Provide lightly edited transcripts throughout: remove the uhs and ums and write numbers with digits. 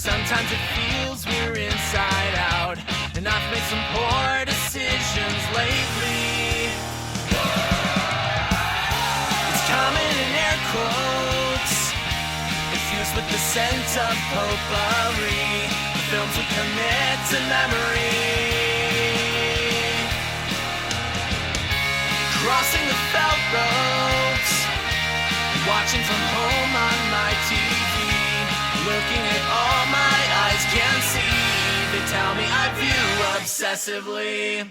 Sometimes it feels we're inside out, and I've made some poor decisions lately. It's common in air quotes, infused with the scent of potpourri. Films we commit to memory. Crossing the felt ropes, watching from home on my TV, looking at all my eyes can see. They tell me I view obsessively.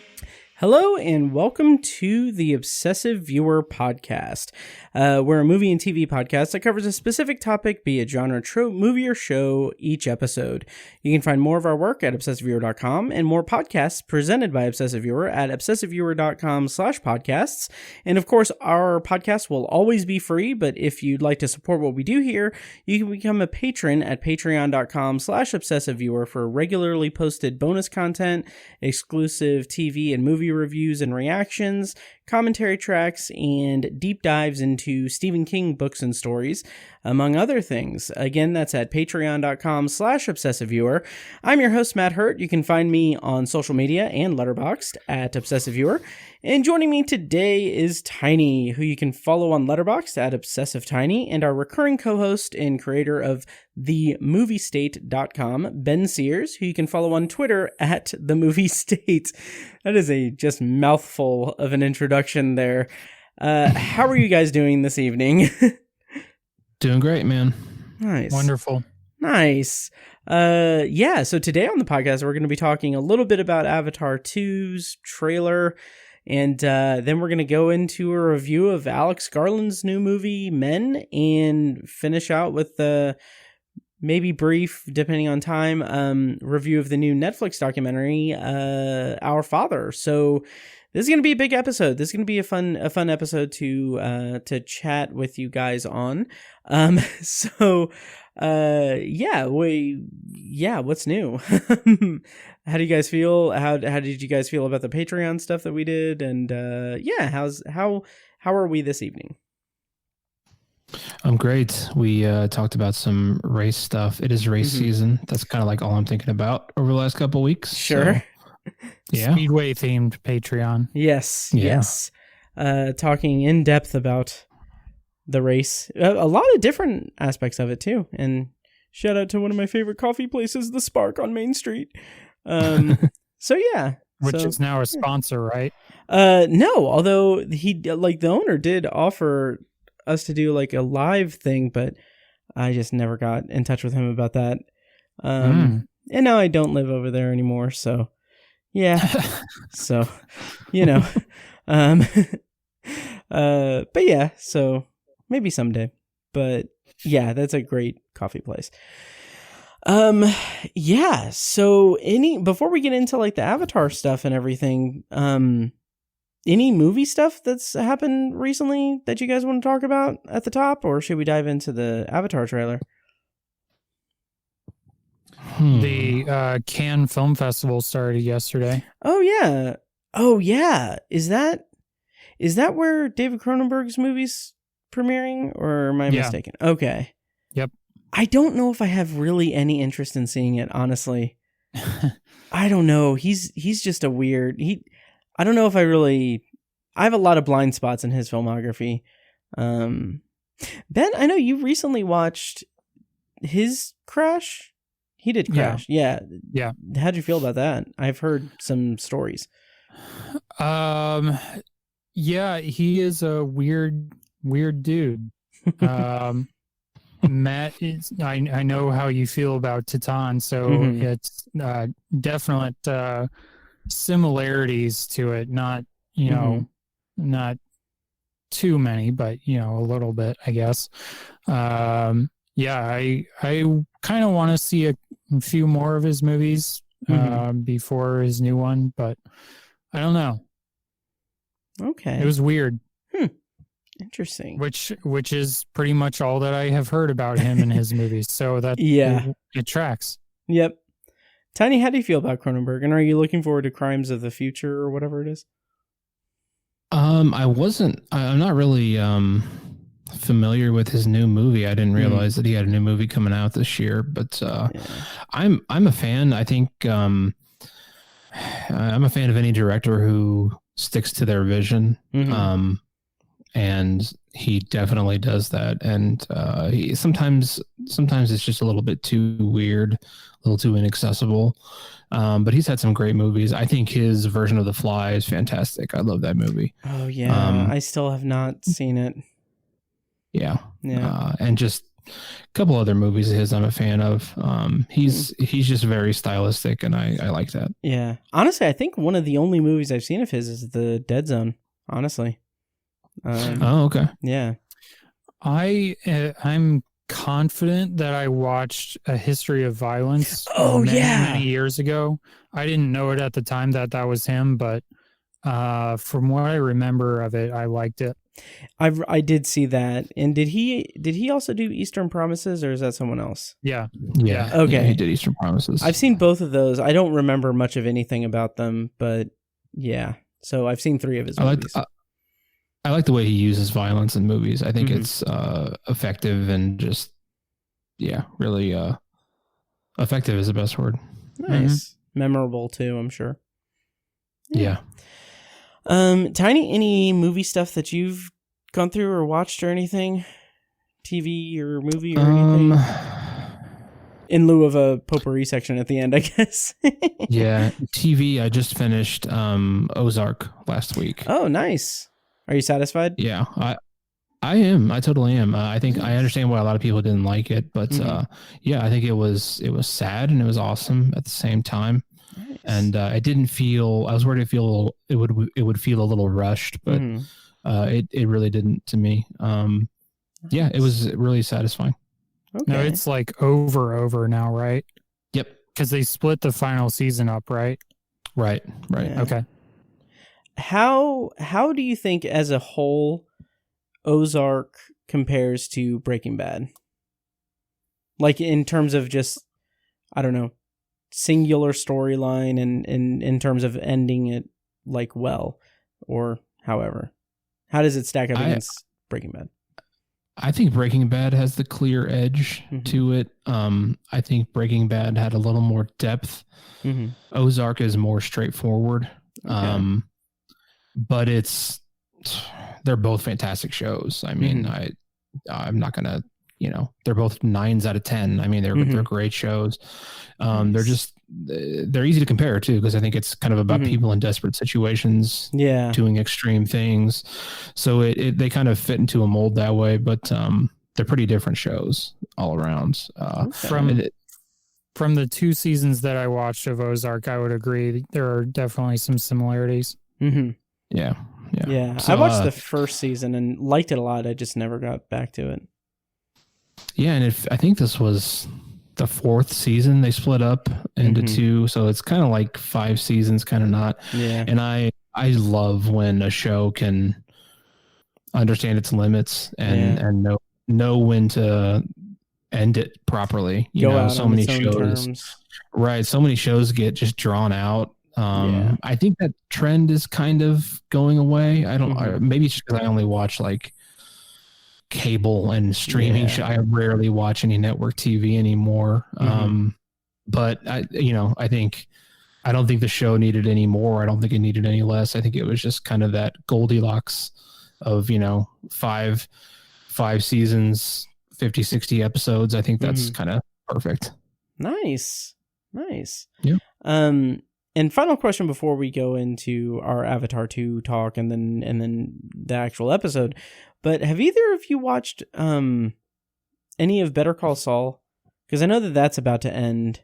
Hello and welcome to the Obsessive Viewer Podcast. We're a movie and TV podcast that covers a specific topic, be it genre, trope, movie, or show, each episode. You can find more of our work at obsessiveviewer.com and more podcasts presented by Obsessive Viewer at obsessiveviewer.com/podcasts. And of course, our podcast will always be free, but if you'd like to support what we do here, you can become a patron at patreon.com/obsessiveviewer for regularly posted bonus content, exclusive TV and movie reviews and reactions, commentary tracks, and deep dives into Stephen King books and stories, among other things. Again, that's at patreon.com/obsessiveviewer. I'm your host, Matt Hurt. You can find me on social media and Letterboxd at obsessiveviewer. And joining me today is Tiny, who you can follow on Letterboxd at obsessivetiny, and our recurring co-host and creator of themoviestate.com, Ben Sears, who you can follow on Twitter at themoviestate. That is a just mouthful of an introduction there. How are you guys doing this evening? Doing great, man. Nice. Wonderful. Nice. So today on the podcast, we're going to be talking a little bit about Avatar 2's trailer, and then we're going to go into a review of Alex Garland's new movie, Men, and finish out with the maybe brief, depending on time, review of the new Netflix documentary, Our Father. So this is going to be a big episode. This is going to be a fun episode to chat with you guys on. What's new? How do you guys feel? How did you guys feel about the Patreon stuff that we did? And how are we this evening? I'm great. We talked about some race stuff. It is race season. That's kind of like all I'm thinking about over the last couple of weeks. Sure. So, yeah. Speedway themed Patreon. Yes. Yeah. Yes. Talking in depth about the race, a lot of different aspects of it too. And shout out to one of my favorite coffee places, The Spark on Main Street. Which is now a sponsor, right? No, although the owner did offer us to do like a live thing, but I just never got in touch with him about that. And now I don't live over there anymore, so yeah. So, but yeah, so maybe someday. But yeah, that's a great coffee place. So before we get into like the Avatar stuff and everything, any movie stuff that's happened recently that you guys want to talk about at the top, or should we dive into the Avatar trailer? The Cannes Film Festival started yesterday. Oh yeah. Is that where David Cronenberg's movie's premiering, or am I mistaken? Okay. Yep. I don't know if I have really any interest in seeing it, honestly. I don't know. He's just a weird. I don't know if I have a lot of blind spots in his filmography. Ben, I know you recently watched his Crash. He did Crash. Yeah. How'd you feel about that? I've heard some stories. Yeah, he is a weird dude. Matt, I know how you feel about Titan, so it's definite similarities to it. Not not too many, but a little bit, I guess. I kind of want to see a few more of his movies before his new one, but I don't know. Okay, it was weird. Interesting. Which is pretty much all that I have heard about him in his movies. So that it tracks. Yep. Tiny, how do you feel about Cronenberg? And are you looking forward to Crimes of the Future or whatever it is? I'm not really familiar with his new movie. I didn't realize that he had a new movie coming out this year, but I'm a fan. I think I'm a fan of any director who sticks to their vision. And he definitely does that. And he sometimes it's just a little bit too weird, a little too inaccessible. But he's had some great movies. I think his version of The Fly is fantastic. I love that movie. Oh yeah, I still have not seen it. Yeah. Yeah. And just a couple other movies of his I'm a fan of. He's just very stylistic, and I like that. Yeah. Honestly, I think one of the only movies I've seen of his is The Dead Zone. Honestly. Oh, okay. Yeah. I'm confident that I watched A History of Violence many years ago. I didn't know it at the time that was him, but from what I remember of it, I liked it. I did see that. And did he also do Eastern Promises, or is that someone else? Yeah. Okay. Yeah, he did Eastern Promises. I've seen both of those. I don't remember much of anything about them, but yeah. So I've seen 3 of his movies. I like the way he uses violence in movies. I think it's effective and just, really effective is the best word. Nice. Memorable too, I'm sure. Yeah. Tiny, any movie stuff that you've gone through or watched or anything? TV or movie or anything? In lieu of a potpourri section at the end, I guess. Yeah. TV, I just finished Ozark last week. Oh, nice. Are you satisfied? Yeah, I am. I totally am. I think I understand why a lot of people didn't like it, but I think it was sad and it was awesome at the same time. Nice. And I didn't feel. I was worried it would feel a little rushed, but it really didn't to me. Nice. Yeah, it was really satisfying. Okay. No, it's like over now, right? Yep. Because they split the final season up, right? Right. Yeah. Okay. How do you think as a whole Ozark compares to Breaking Bad? Like in terms of just, I don't know, singular storyline and in terms of ending it like well, or however. How does it stack up against Breaking Bad? I think Breaking Bad has the clear edge to it. I think Breaking Bad had a little more depth. Ozark is more straightforward. Okay. But they're both fantastic shows. I mean, I'm not gonna, they're both 9s out of 10. I mean, they're great shows. They're easy to compare too, because I think it's kind of about people in desperate situations, doing extreme things. So they kind of fit into a mold that way, but they're pretty different shows all around. From the 2 seasons that I watched of Ozark, I would agree there are definitely some similarities. Yeah. So, I watched the first season and liked it a lot. I just never got back to it. Yeah, and I think this was the 4th season. They split up into 2, so it's kind of like 5 seasons, kind of not. Yeah. And I love when a show can understand its limits and know when to end it properly. So many shows, right? So many shows get just drawn out. I think that trend is kind of going away. I don't. Maybe it's just because I only watch like cable and streaming. I rarely watch any network TV anymore. But I think I don't think the show needed any more. I don't think it needed any less. I think it was just kind of that Goldilocks of 5 seasons, 50, 60 episodes. I think that's kind of perfect. Nice. Yeah. And final question before we go into our Avatar 2 talk and then the actual episode. But have either of you watched any of Better Call Saul? Because I know that's about to end.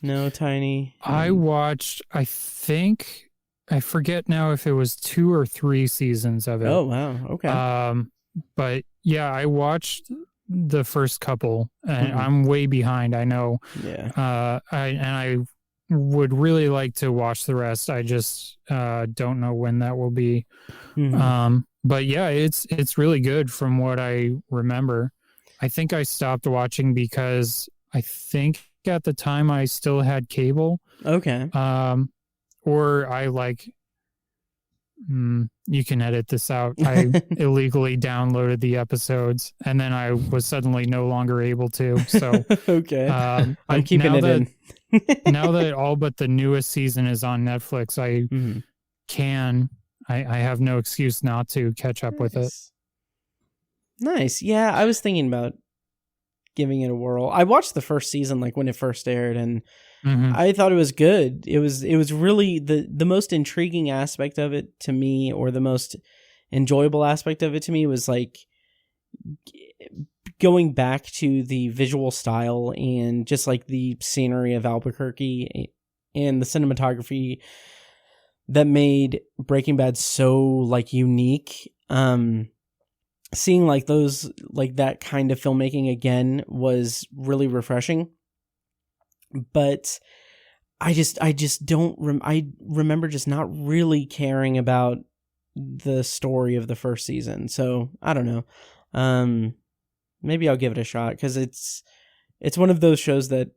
No, Tiny? I watched, I forget now if it was 2 or 3 seasons of it. Oh, wow. Okay. But yeah, I watched the first couple and I'm way behind, I know. Yeah. I would really like to watch the rest. I just don't know when that will be. But yeah, it's really good from what I remember. I think I stopped watching because I think at the time I still had cable. Okay. Or I you can edit this out. I illegally downloaded the episodes, and then I was suddenly no longer able to. So okay, I'm keeping it in. Now that all but the newest season is on Netflix, I have no excuse not to catch up with it. Nice. Yeah, I was thinking about giving it a whirl. I watched the first season like when it first aired, and I thought it was good. It was really the most intriguing aspect of it to me, or the most enjoyable aspect of it to me, was like going back to the visual style and just like the scenery of Albuquerque and the cinematography that made Breaking Bad so like unique. Seeing like that kind of filmmaking again was really refreshing. But I remember just not really caring about the story of the first season. So I don't know. Maybe I'll give it a shot, because it's one of those shows that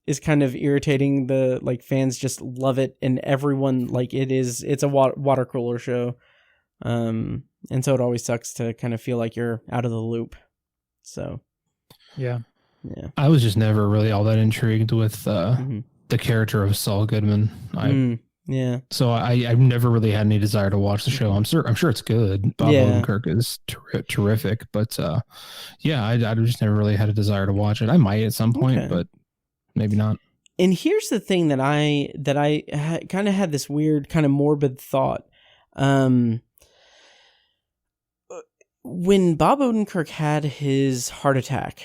is kind of irritating. The like fans just love it, and everyone like it's a water cooler show. And so it always sucks to kind of feel like you're out of the loop. So yeah. I was just never really all that intrigued with the character of Saul Goodman. So I've never really had any desire to watch the show. I'm sure it's good. Bob Odenkirk is terrific, but I just never really had a desire to watch it. I might at some point, but maybe not. And here's the thing that I kind of had this weird kind of morbid thought. When Bob Odenkirk had his heart attack,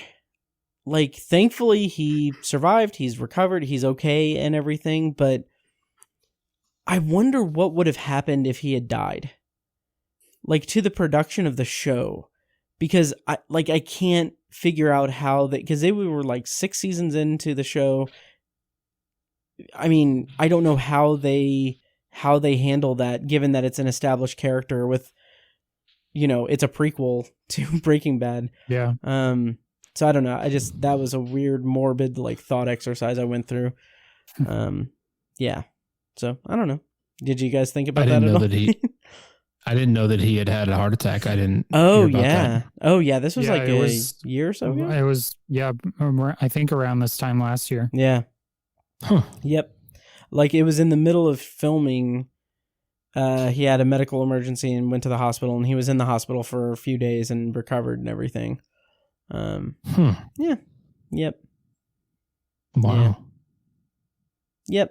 like, thankfully he survived, he's recovered, he's okay and everything, but I wonder what would have happened if he had died, like, to the production of the show, because I can't figure out how that, because they were like 6 seasons into the show. I mean, I don't know how they handle that, given that it's an established character with, it's a prequel to Breaking Bad. Yeah. So I don't know. That was a weird, morbid, like, thought exercise I went through. Yeah. So I don't know. Did you guys think about that at all? I didn't know that he had a heart attack. I didn't. Oh yeah. That. Oh yeah. This was like a year or so ago. It was, I think around this time last year. Yeah. Huh. Yep. Like, it was in the middle of filming. He had a medical emergency and went to the hospital, and he was in the hospital for a few days and recovered and everything. Yeah. Yep. Wow. Yeah.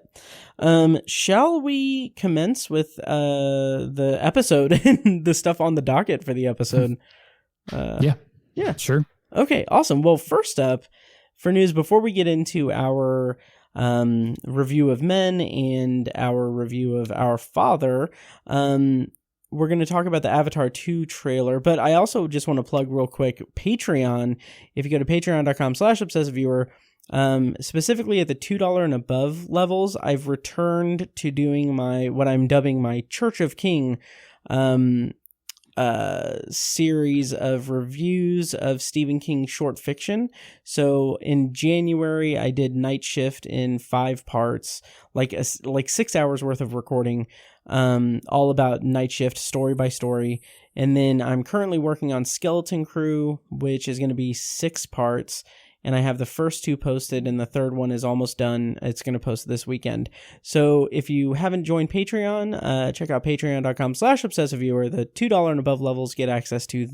Yep. Shall we commence with the episode and the stuff on the docket for the episode? Yeah. Yeah. Sure. Okay, awesome. Well, first up, for news, before we get into our review of Men and our review of Our Father, we're going to talk about the Avatar 2 trailer, but I also just want to plug real quick Patreon. If you go to patreon.com/obsessiveviewer, specifically at the $2 and above levels, I've returned to doing what I'm dubbing my Church of King series of reviews of Stephen King short fiction. So in January, I did Night Shift in 5 parts, like 6 hours worth of recording, all about Night Shift, story by story. And then I'm currently working on Skeleton Crew, which is going to be 6 parts. And I have the first 2 posted, and the third one is almost done. It's going to post this weekend. So if you haven't joined Patreon, check out patreon.com/obsessiveviewer. The $2 and above levels get access to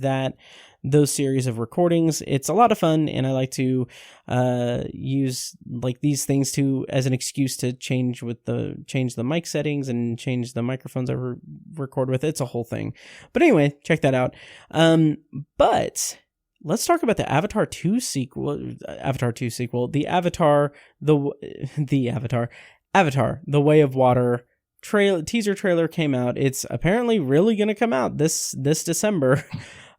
those series of recordings. It's a lot of fun, and I like to use like these things as an excuse to change the mic settings and change the microphones I record with. It's a whole thing. But anyway, check that out. But let's talk about the Avatar 2 sequel. The Avatar, Avatar, The Way of Water teaser trailer came out. It's apparently really going to come out this December.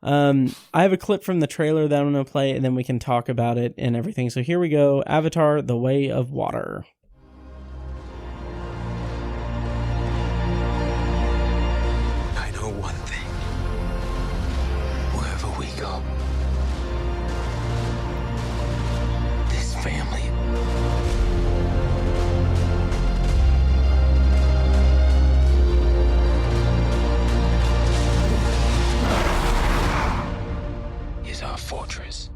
I have a clip from the trailer that I'm going to play, and then we can talk about it and everything. So here we go. Avatar, The Way of Water. I know one thing. Wherever we go, this family fortress.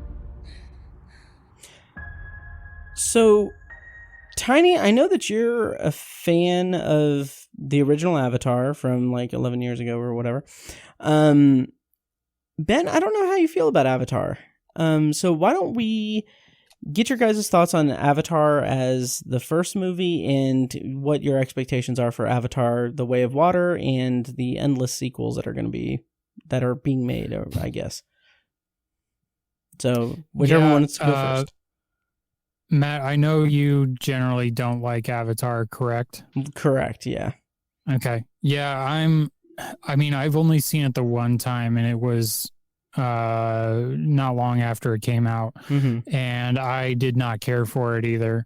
So, Tiny, I know that you're a fan of the original Avatar from like 11 years ago or whatever. Ben, I don't know how you feel about Avatar. So why don't we get your guys' thoughts on Avatar as the first movie and what your expectations are for Avatar: The Way of Water and the endless sequels that are being made, I guess. So whichever wants to go first. Matt, I know you generally don't like Avatar, correct? Correct, yeah. Okay. Yeah, I've only seen it the one time, and it was not long after it came out, and I did not care for it either.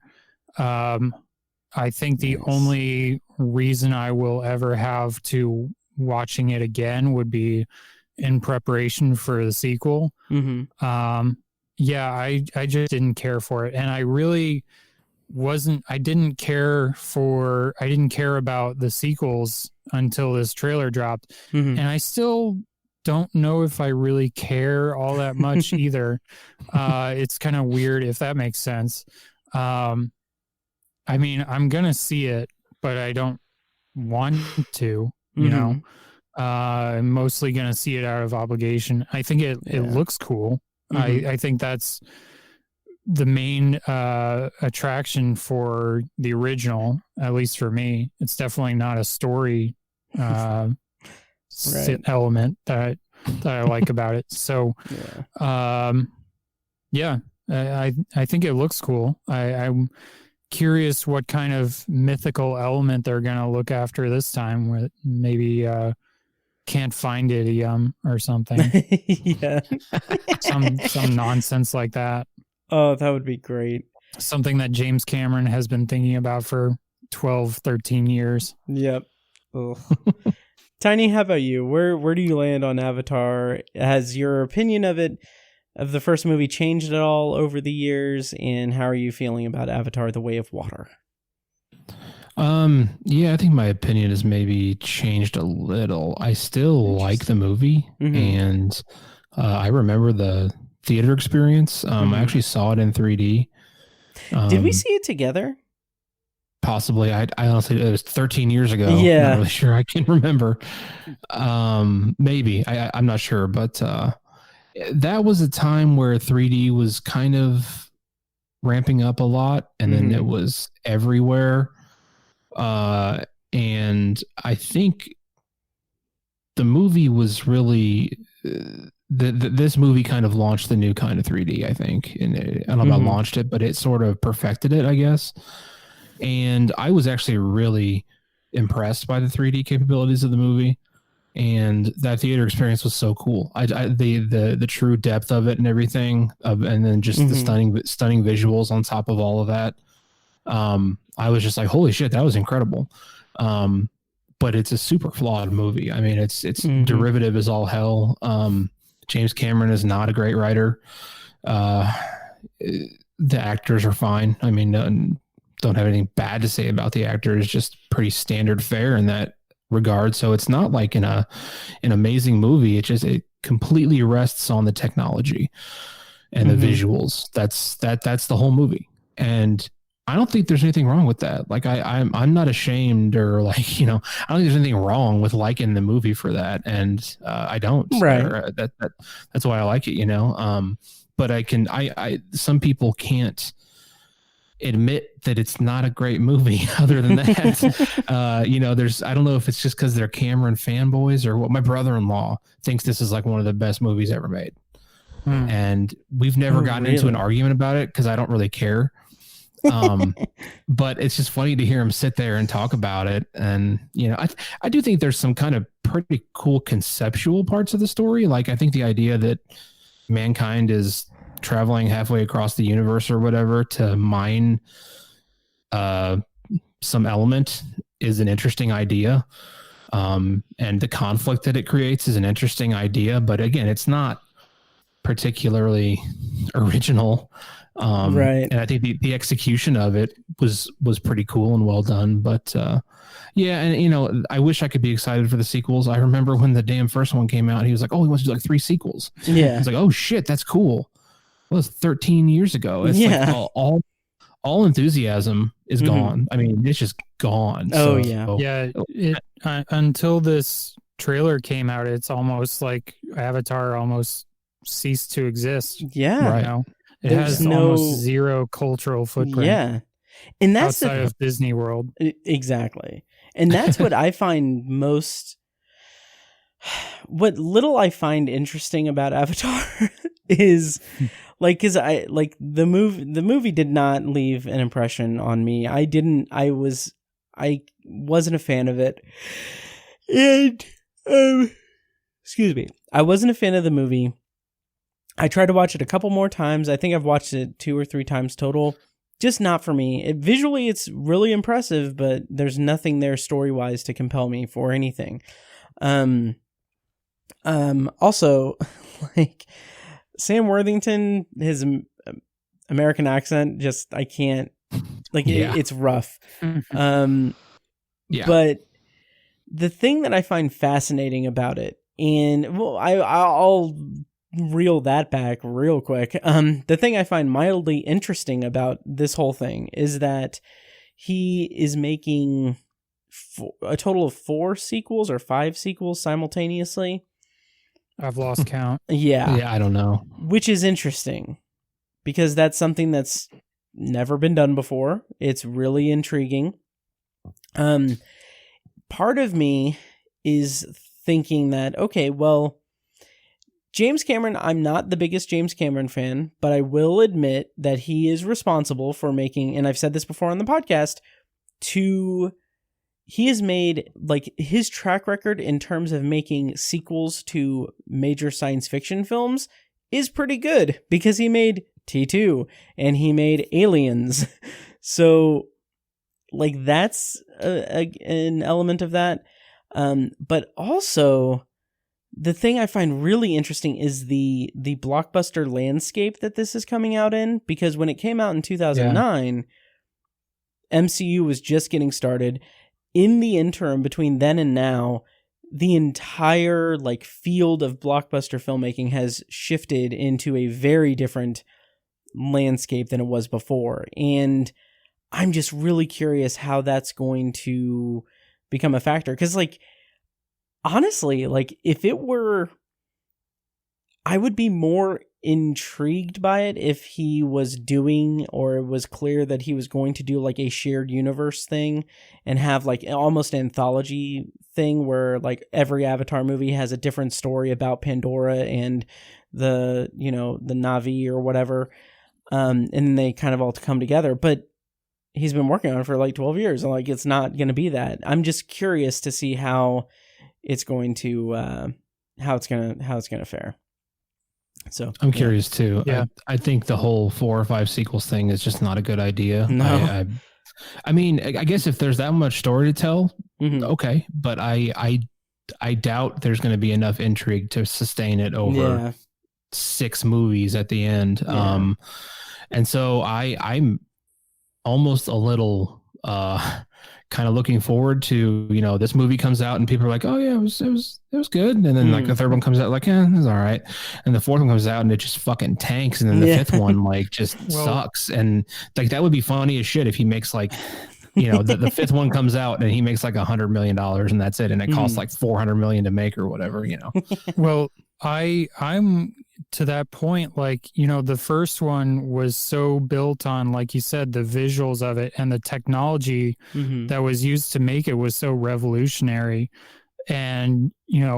I think the only reason I will ever have to watching it again would be in preparation for the sequel. Yeah, I just didn't care for it. And I really I didn't care about the sequels until this trailer dropped. And I still don't know if I really care all that much either. It's kind of weird, if that makes sense. I'm going to see it, but I don't want to, you know. I'm mostly going to see it out of obligation. I think it looks cool. I think that's the main attraction for the original, at least for me. It's definitely not a story element that I like about it. So, I think it looks cool. I'm curious what kind of mythical element they're going to look after this time, with maybe can't find idiom or something. Yeah. some nonsense like that. Oh, that would be great. Something that James Cameron has been thinking about for 12, 13 years. Yep. Tiny, how about you? Where do you land on Avatar? Has your opinion of the first movie changed at all over the years? And how are you feeling about Avatar: The Way of Water? Yeah, I think my opinion has maybe changed a little. I still like the movie, and I remember the theater experience. I actually saw it in 3D. Did we see it together? Possibly. I honestly, it was 13 years ago. Yeah. I'm not really sure. I can't remember. Maybe. I'm not sure, but that was a time where 3D was kind of ramping up a lot, and then it was everywhere. And I think the movie was really this movie kind of launched the new kind of 3D, I think. And I don't know about launched it, but it sort of perfected it, I guess. And I was actually really impressed by the 3D capabilities of the movie, and that theater experience was so cool. The true depth of it and everything, and then just the stunning visuals on top of all of that. I was just like, holy shit, that was incredible. But it's a super flawed movie. I mean, it's derivative as all hell. James Cameron is not a great writer. The actors are fine. I mean, don't have anything bad to say about the actors, just pretty standard fare in that regard. So it's not like an amazing movie. It completely rests on the technology and the visuals. That's the whole movie. And I don't think there's anything wrong with that. Like I'm not ashamed, or like, I don't think there's anything wrong with liking the movie for that. And I don't. Right. That's why I like it, But I some people can't admit that it's not a great movie other than that. I don't know if it's just because they're Cameron fanboys or what. My brother-in-law thinks this is like one of the best movies ever made. And we've never gotten into an argument about it because I don't really care. But it's just funny to hear him sit there and talk about it. And, I do think there's some kind of pretty cool conceptual parts of the story. Like, I think the idea that mankind is traveling halfway across the universe or whatever to mine some element is an interesting idea. And the conflict that it creates is an interesting idea. But again, it's not particularly original. Right. And I think the execution of it was pretty cool and well done. But yeah, and I wish I could be excited for the sequels. I remember when the damn first one came out, he was like, "Oh, he wants to do like 3 sequels." Yeah. I was like, "Oh shit, that's cool." Well, it's 13 years ago. It's like all enthusiasm is gone. I mean, it's just gone. Oh, so, yeah. Until this trailer came out, it's almost like Avatar almost ceased to exist. Yeah. Right. You know? It There's has almost zero cultural footprint. Yeah. And that's outside of Disney World. Exactly. And that's what I find what little I find interesting about Avatar is like, cause the movie did not leave an impression on me. I wasn't a fan of it. And, excuse me. I wasn't a fan of the movie. I tried to watch it a couple more times. I think I've watched it 2 or 3 times total. Just not for me. Visually, it's really impressive, but there's nothing there story-wise to compel me for anything. Also, like Sam Worthington, his American accent, just I can't. Like it's rough. Yeah. But the thing that I find fascinating about it, and well, I'll reel that back real quick. The thing I find mildly interesting about this whole thing is that he is making a total of 4 sequels or 5 sequels simultaneously. I've lost count. Yeah, I don't know. Which is interesting because that's something that's never been done before. It's really intriguing. Part of me is thinking that, okay, well, James Cameron, I'm not the biggest James Cameron fan, but I will admit that he is responsible for making, and I've said this before on the podcast, he has made, like, his track record in terms of making sequels to major science fiction films is pretty good because he made T2 and he made Aliens. So, like, that's an element of that. But also, the thing I find really interesting is the blockbuster landscape that this is coming out in, because when it came out in 2009, MCU was just getting started. In the interim between then and now, the entire like field of blockbuster filmmaking has shifted into a very different landscape than it was before. And I'm just really curious how that's going to become a factor. Because, like, honestly, like, if it were, I would be more intrigued by it if he was doing, or it was clear that he was going to do like a shared universe thing and have like almost an anthology thing where like every Avatar movie has a different story about Pandora and the Na'vi or whatever. And they kind of all come together, but he's been working on it for like 12 years and like, it's not going to be that. I'm just curious to see how it's going to, how it's going to fare. So I'm curious too. Yeah. I think the whole 4 or 5 sequels thing is just not a good idea. No. I mean, I guess if there's that much story to tell, okay, but I doubt there's going to be enough intrigue to sustain it over 6 movies at the end. Yeah. And so I'm almost a little kind of looking forward to, this movie comes out and people are like, oh yeah, it was good. And then like the third one comes out like, yeah, it's all right. And the fourth one comes out and it just fucking tanks. And then the fifth one like just sucks. And like, that would be funny as shit if he makes like, the fifth one comes out and he makes like $100 million and that's it. And it costs like $400 million to make or whatever, Well, I'm to that point, like, the first one was so built on, like you said, the visuals of it and the technology that was used to make it was so revolutionary. And,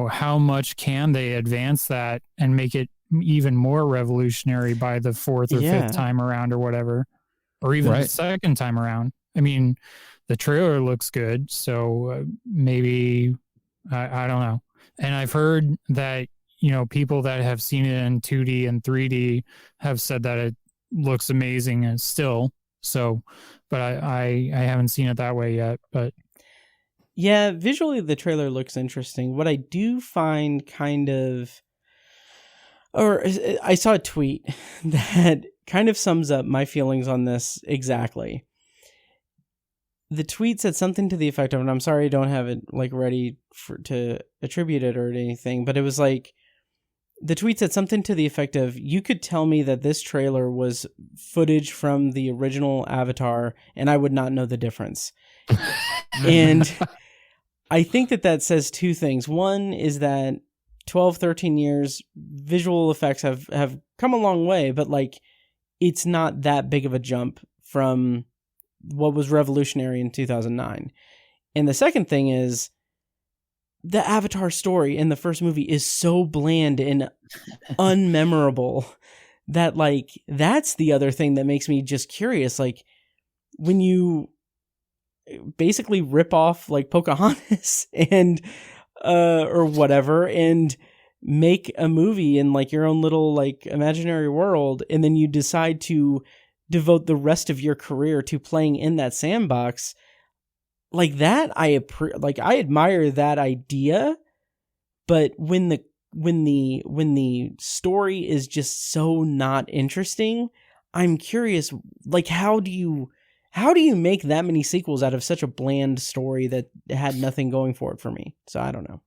how much can they advance that and make it even more revolutionary by the 4th or 5th time around or whatever, or even the second time around? I mean, the trailer looks good, so maybe, I don't know. And I've heard that, people that have seen it in 2D and 3D have said that it looks amazing and still. So, but I haven't seen it that way yet. But yeah, visually the trailer looks interesting. What I do find kind of, or I saw a tweet that kind of sums up my feelings on this exactly. The tweet said something to the effect of, and I'm sorry I don't have it like ready to attribute it or anything, but it was like, the tweet said something to the effect of, you could tell me that this trailer was footage from the original Avatar and I would not know the difference. And I think that says two things. One is that 12, 13 years, visual effects have come a long way, but like, it's not that big of a jump from what was revolutionary in 2009. And the second thing is, the Avatar story in the first movie is so bland and unmemorable that like, that's the other thing that makes me just curious. Like, when you basically rip off like Pocahontas and or whatever and make a movie in like your own little like imaginary world, and then you decide to devote the rest of your career to playing in that sandbox like that, I admire that idea. But when the story is just so not interesting, I'm curious, like, how do you make that many sequels out of such a bland story that had nothing going for it for me? So I don't know.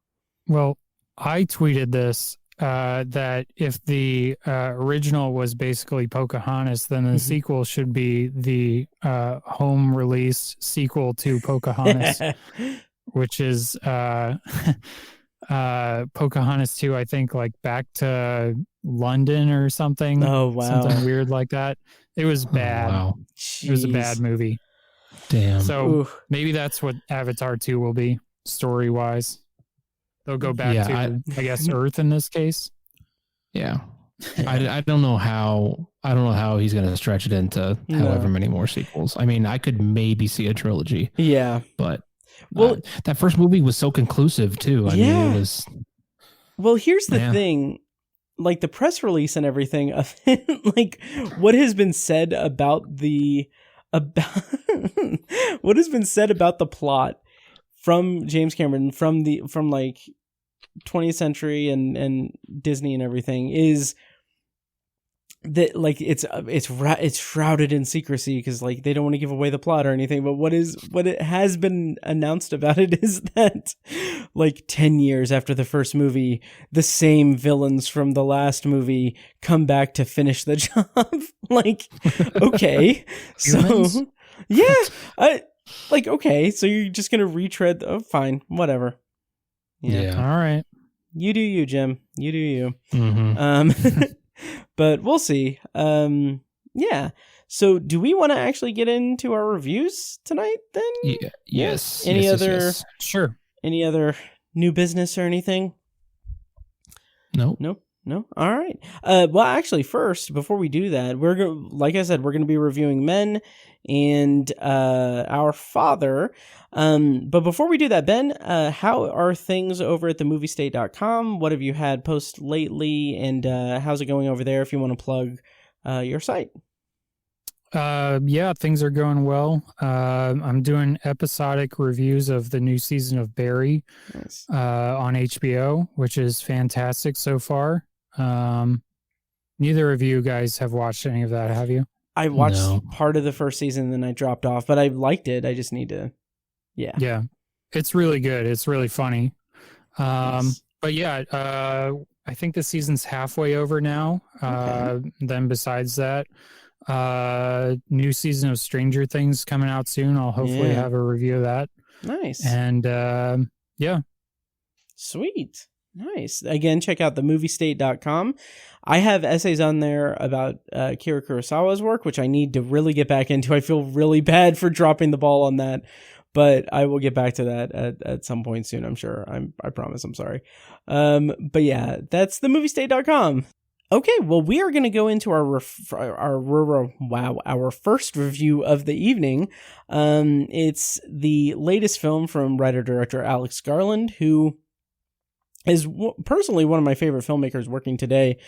Well, I tweeted this, that if the original was basically Pocahontas, then the sequel should be the home release sequel to Pocahontas, which is Pocahontas 2, I think, like Back to London or something. Oh, wow. Something weird like that. It was bad. Oh, wow. It was a bad movie. Damn. So maybe that's what Avatar 2 will be, story-wise. They'll go back to, I guess, Earth in this case. Yeah. I don't know how he's going to stretch it into however many more sequels. I mean, I could maybe see a trilogy. Yeah. But that first movie was so conclusive too. I mean, it was. Well, here's the thing. Like the press release and everything of it, like what has been said about what has been said about the plot from James Cameron, from like 20th century and Disney and everything, is that like it's shrouded in secrecy because like they don't want to give away the plot or anything. But what it has been announced about it is that like 10 years after the first movie, the same villains from the last movie come back to finish the job. Like, okay, so yeah, okay, so you're just gonna retread. Oh, fine, whatever. Yeah. All right. You do you, Jim. You do you. Mm-hmm. But we'll see. Yeah. So do we want to actually get into our reviews tonight then? Yeah. Yes. Any other? Yes. Sure. Any other new business or anything? No. All right. Well, actually, first, before we do that, like I said, we're going to be reviewing Men and Our Father. But before we do that, Ben, how are things over at themoviestate.com? What have you had post lately, and how's it going over there if you want to plug your site? Yeah, things are going well. I'm doing episodic reviews of the new season of Barry. Nice. On HBO, which is fantastic so far. Neither of you guys have watched any of that, have you? I watched part of the first season, and then I dropped off, but I liked it. I just need to, yeah. It's really good. It's really funny. Nice. But yeah, I think the season's halfway over now. Okay. Then besides that, new season of Stranger Things coming out soon. I'll hopefully have a review of that. Nice. And yeah. Sweet. Nice. Again, check out themoviestate.com. I have essays on there about Akira Kurosawa's work, which I need to really get back into. I feel really bad for dropping the ball on that, but I will get back to that at some point soon, I'm sure. I promise. I'm sorry. But yeah, that's themoviestate.com. Okay, well, we are going to go into our first review of the evening. It's the latest film from writer-director Alex Garland, who is personally one of my favorite filmmakers working today.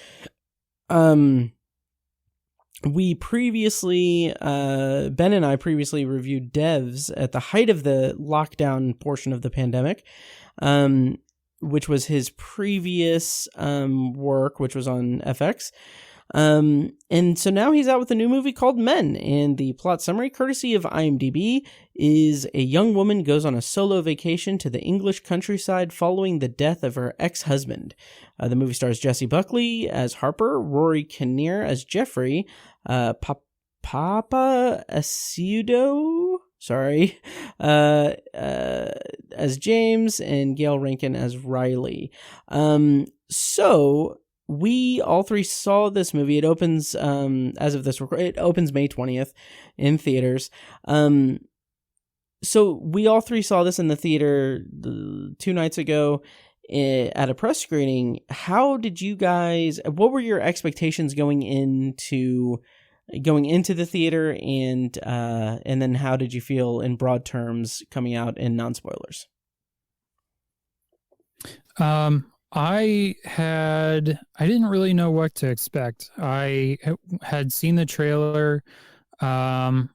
We previously, Ben and I previously reviewed Devs at the height of the lockdown portion of the pandemic. which was his previous work, which was on FX. And so now he's out with a new movie called Men, and the plot summary, courtesy of IMDb, is a young woman goes on a solo vacation to the English countryside following the death of her ex-husband. The movie stars Jessie Buckley as Harper, Rory Kinnear as Jeffrey, Papa Acido, as James, and Gail Rankin as Riley. So we all three saw this movie. It opens, as of this record, it opens May 20th in theaters. So we all three saw this in the theater 2 nights ago at a press screening. How did you guys, what were your expectations going into the theater, and then how did you feel in broad terms coming out in non-spoilers? I didn't really know what to expect. I had seen the trailer. I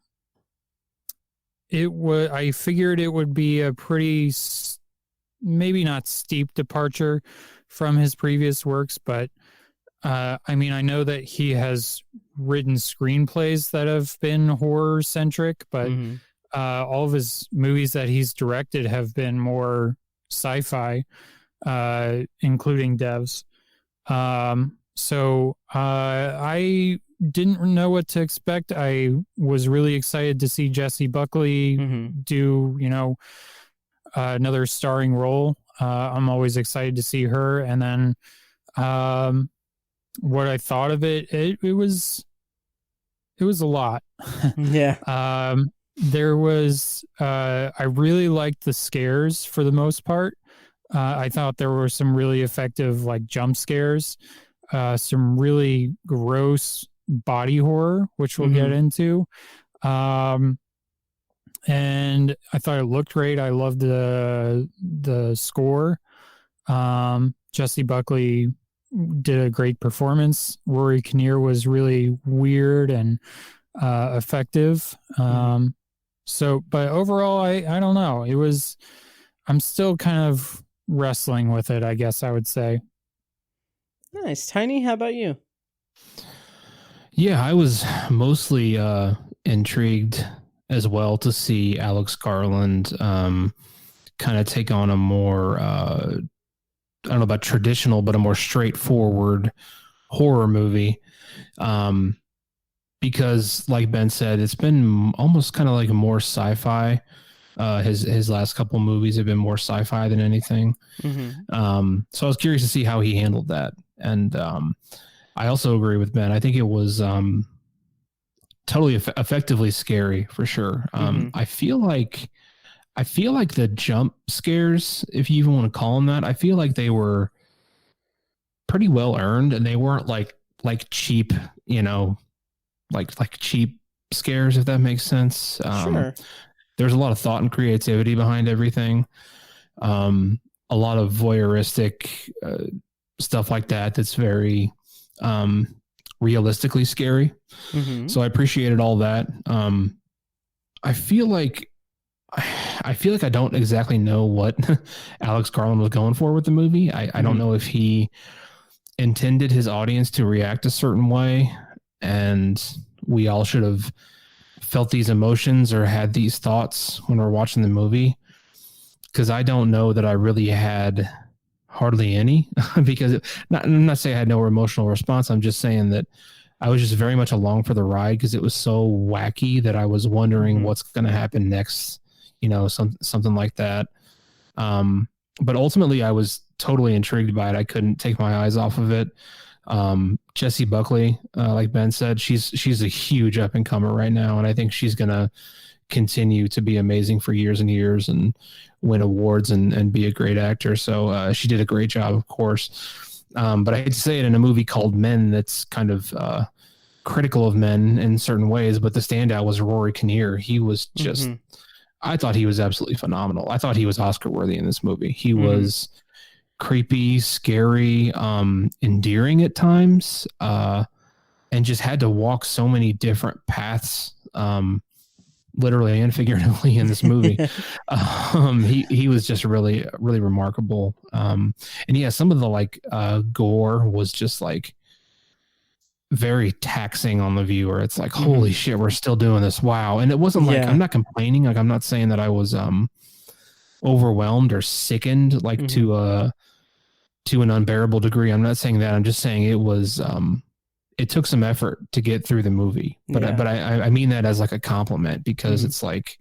figured it would be a pretty, maybe not steep departure from his previous works, but I mean, I know that he has written screenplays that have been horror centric, but all of his movies that he's directed have been more sci-fi, including Devs. So I didn't know what to expect. I was really excited to see Jessie Buckley do, another starring role. I'm always excited to see her. And then what I thought of it was a lot. Yeah. There was I really liked the scares for the most part. I thought there were some really effective jump scares, some really gross body horror, which we'll get into. And I thought it looked great. I loved the score. Jessie Buckley did a great performance. Rory Kinnear was really weird and effective. But overall, I don't know. I'm still kind of wrestling with it, I guess I would say. Nice. Tiny, how about you? Yeah, I was mostly intrigued as well to see Alex Garland kind of take on a more, I don't know about traditional, but a more straightforward horror movie. Because, like Ben said, it's been almost kind of like more sci-fi. His last couple movies have been more sci-fi than anything. So I was curious to see how he handled that. And I also agree with Ben. I think it was totally effectively scary for sure. I feel like the jump scares, if you even want to call them that, I feel like they were pretty well earned, and they weren't like cheap, like cheap scares, if that makes sense. Sure. There's a lot of thought and creativity behind everything. A lot of voyeuristic stuff like that. That's very realistically scary. So I appreciated all that. I feel like I don't exactly know what Alex Garland was going for with the movie. I don't know if he intended his audience to react a certain way, and we all should have felt these emotions or had these thoughts when we're watching the movie. Because I don't know that I really had hardly any, because I'm not saying I had no emotional response. I'm just saying that I was just very much along for the ride, because it was so wacky that I was wondering what's going to happen next, something like that. But ultimately I was totally intrigued by it. I couldn't take my eyes off of it. Jessie Buckley, like Ben said, she's a huge up and comer right now. And I think she's going to continue to be amazing for years and years and win awards and be a great actor. So she did a great job, of course. But I hate to say it, in a movie called Men that's kind of critical of men in certain ways, but the standout was Rory Kinnear. He was just, I thought he was absolutely phenomenal. I thought he was Oscar worthy in this movie. He was creepy, scary, endearing at times, and just had to walk so many different paths. literally and figuratively in this movie. He was just really, really remarkable. And yeah, some of the like gore was just like very taxing on the viewer. It's like, holy shit, we're still doing this. Wow. And it wasn't like, I'm not complaining. Like, I'm not saying that I was overwhelmed or sickened like to an unbearable degree. I'm not saying that. I'm just saying it was it took some effort to get through the movie. But I mean that as like a compliment, because it's like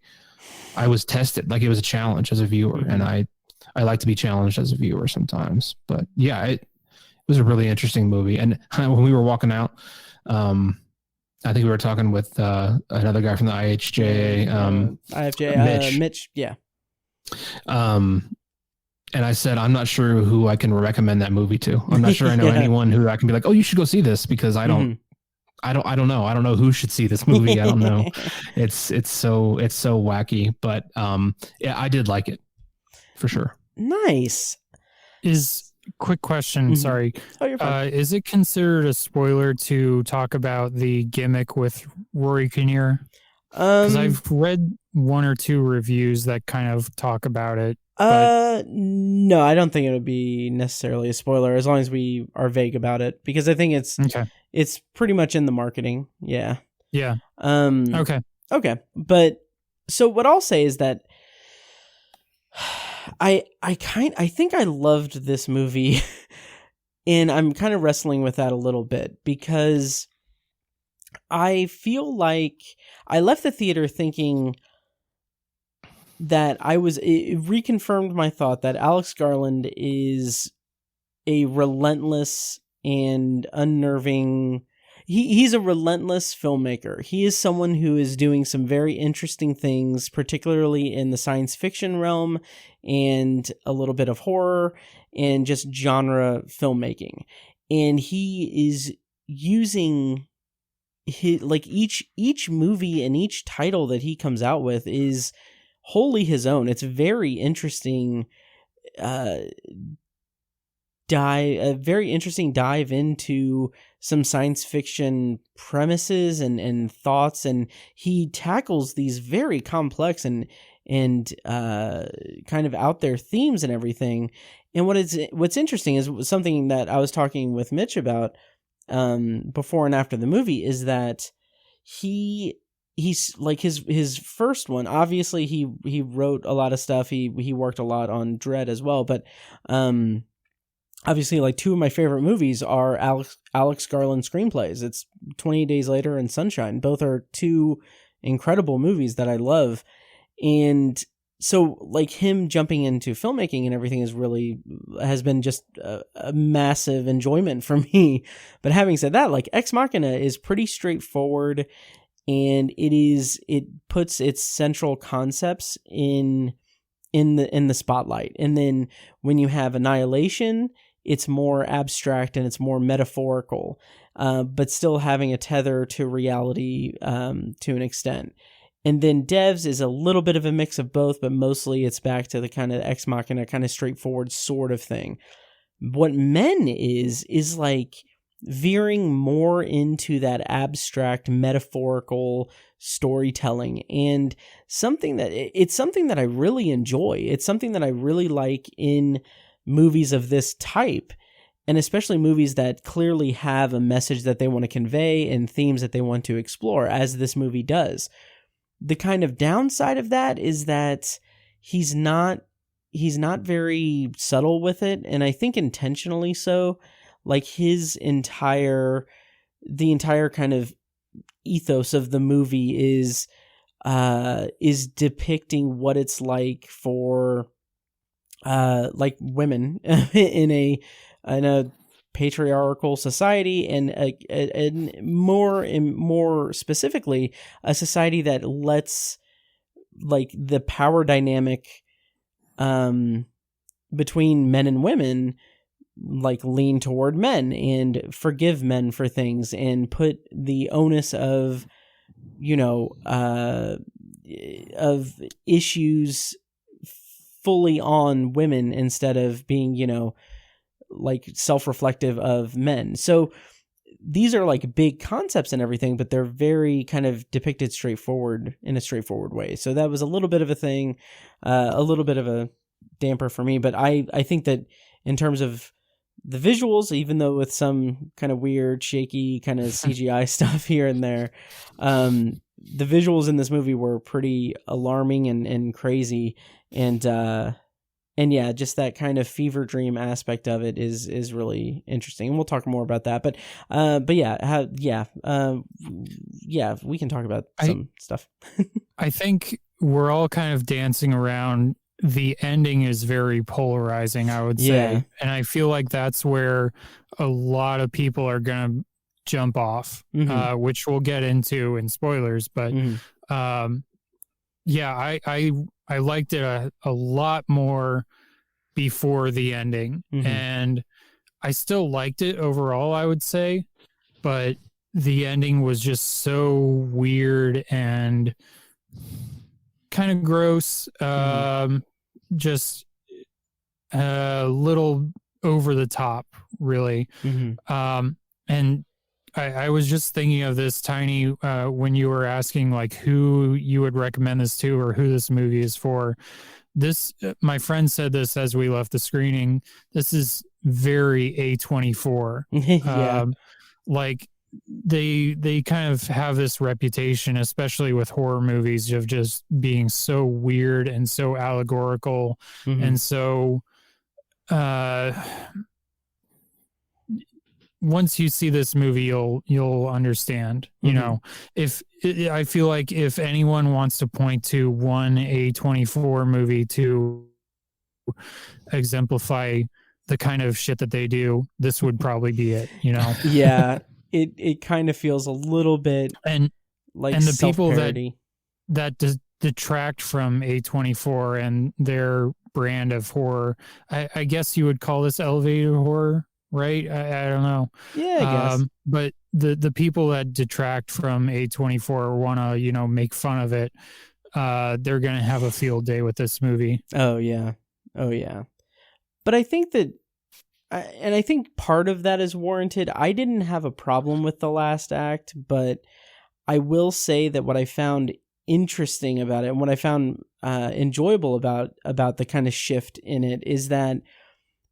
I was tested. Like, it was a challenge as a viewer, and I like to be challenged as a viewer sometimes. But yeah, it was a really interesting movie. And when we were walking out, I think we were talking with another guy from the IHJ, Mitch. Yeah. And I said, I'm not sure who I can recommend that movie to. I'm not sure I know anyone who I can be like, oh, you should go see this, because I don't know. I don't know who should see this movie. I don't know. It's so wacky, but yeah, I did like it for sure. Nice. Quick question. Sorry. Oh, you're fine. Is it considered a spoiler to talk about the gimmick with Rory Kinnear? Because I've read one or two reviews that kind of talk about it. No, I don't think it would be necessarily a spoiler, as long as we are vague about it, because I think it's pretty much in the marketing. Yeah. Yeah. Okay. But so what I'll say is that I think I loved this movie, and I'm kind of wrestling with that a little bit, because I feel like I left the theater thinking that it reconfirmed my thought that Alex Garland is a relentless and unnerving. He's a relentless filmmaker. He is someone who is doing some very interesting things, particularly in the science fiction realm and a little bit of horror and just genre filmmaking. And he is using each movie and each title that he comes out with is wholly his own. It's very interesting, a very interesting dive into some science fiction premises and thoughts, and he tackles these very complex and kind of out there themes and everything. And what's interesting is something that I was talking with Mitch about before and after the movie, is that he's like his first one. Obviously, he wrote a lot of stuff. He worked a lot on Dread as well. But obviously, like, two of my favorite movies are Alex Garland screenplays. It's 28 Days Later and Sunshine. Both are two incredible movies that I love. And so, like, him jumping into filmmaking and everything has been just a massive enjoyment for me. But having said that, like, Ex Machina is pretty straightforward. And it puts its central concepts in the spotlight. And then when you have Annihilation, it's more abstract and it's more metaphorical, but still having a tether to reality to an extent. And then Devs is a little bit of a mix of both, but mostly it's back to the kind of Ex Machina, kind of straightforward sort of thing. What Men is like veering more into that abstract metaphorical storytelling, and something that I really enjoy. It's something that I really like in movies of this type, and especially movies that clearly have a message that they want to convey and themes that they want to explore, as this movie does. The kind of downside of that is that he's not very subtle with it, and I think intentionally so. Like, the entire kind of ethos of the movie is depicting what it's like for like women in a patriarchal society, and more specifically a society that lets, like, the power dynamic between men and women, like, lean toward men and forgive men for things and put the onus of of issues fully on women instead of being, like, self-reflective of men. So these are like big concepts and everything, but they're very kind of depicted in a straightforward way. So that was a little bit of a thing, a little bit of a damper for me. But I think that in terms of the visuals, even though with some kind of weird, shaky kind of CGI stuff here and there, the visuals in this movie were pretty alarming and crazy. And yeah, just that kind of fever dream aspect of it is really interesting, and we'll talk more about that. But we can talk about some stuff. I think we're all kind of dancing around. The ending is very polarizing, I would say, and I feel like that's where a lot of people are gonna jump off, which we'll get into in spoilers. But I liked it a lot more before the ending, and I still liked it overall, I would say, but the ending was just so weird and kind of gross, just a little over the top, really. And I was just thinking of this, Tiny, when you were asking like who you would recommend this to or who this movie is for. This, my friend said this as we left the screening. This is very A24. Like they kind of have this reputation, especially with horror movies, of just being so weird and so allegorical and so. Once you see this movie, you'll understand. You know, I feel like if anyone wants to point to one A24 movie to exemplify the kind of shit that they do, this would probably be it. You know? Yeah, it kind of feels a little bit like the people that detract from A24 and their brand of horror. I guess you would call this elevated horror. Right? I don't know. Yeah, I guess. But the people that detract from A24 or want to, make fun of it, they're going to have a field day with this movie. Oh, yeah. But I think that, and I think part of that is warranted. I didn't have a problem with the last act, but I will say that what I found interesting about it and what I found enjoyable about the kind of shift in it is that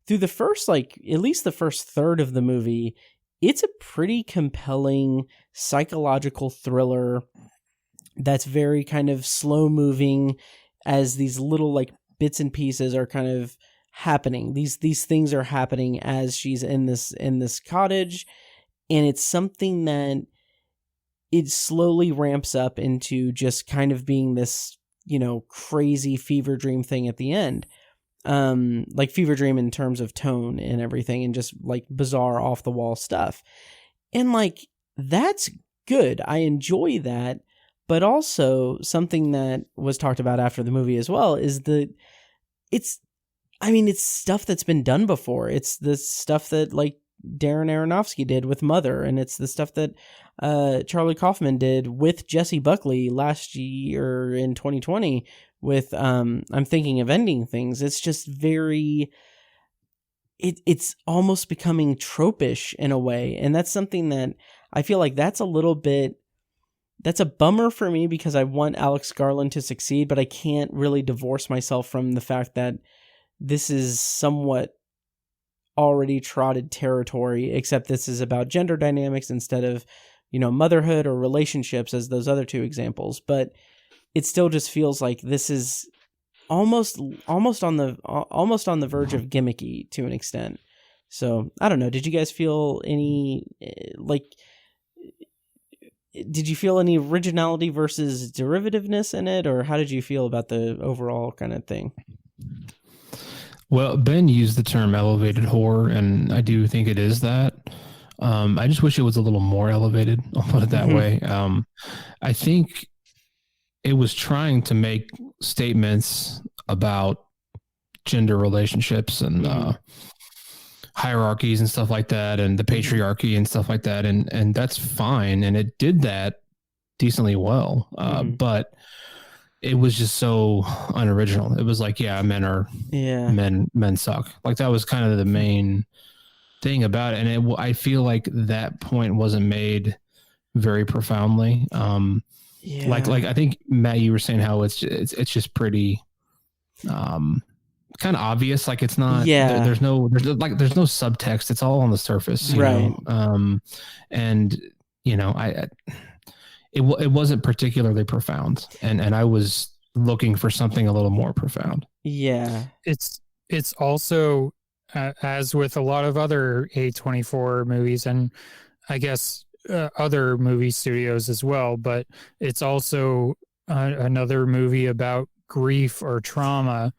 through the first, at least the first third of the movie, it's a pretty compelling psychological thriller that's very kind of slow moving as these little bits and pieces are kind of happening. These things are happening as she's in this cottage, and it's something that it slowly ramps up into just kind of being this, crazy fever dream thing at the end. Like fever dream in terms of tone and everything, and just bizarre off the wall stuff. And that's good. I enjoy that. But also something that was talked about after the movie as well is it's stuff that's been done before. It's the stuff that Darren Aronofsky did with Mother, and it's the stuff that Charlie Kaufman did with Jesse Buckley last year in 2020 with I'm Thinking of Ending Things. It's just very it's almost becoming tropish in a way, and that's something that I feel like that's a bummer for me, because I want Alex Garland to succeed, but I can't really divorce myself from the fact that this is somewhat already trotted territory, except this is about gender dynamics instead of, motherhood or relationships as those other two examples. But it still just feels like this is almost on the verge of gimmicky to an extent. So I don't know. Did you guys feel any did you feel any originality versus derivativeness in it, or how did you feel about the overall kind of thing? Well, Ben used the term elevated horror, and I do think it is that. I just wish it was a little more elevated. I'll put it that way. I think it was trying to make statements about gender relationships and hierarchies and stuff like that, and the patriarchy and stuff like that, and that's fine, and it did that decently well. But it was just so unoriginal. It was men suck. That was kind of the main thing about it, and I feel like that point wasn't made very profoundly. Like I think Matt, you were saying how it's just pretty kind of obvious. Like it's not. There's no subtext. It's all on the surface, you know? And you know, it wasn't particularly profound, and I was looking for something a little more profound. Yeah, it's also as with a lot of other A24 movies, and I guess other movie studios as well, but it's also another movie about grief or trauma.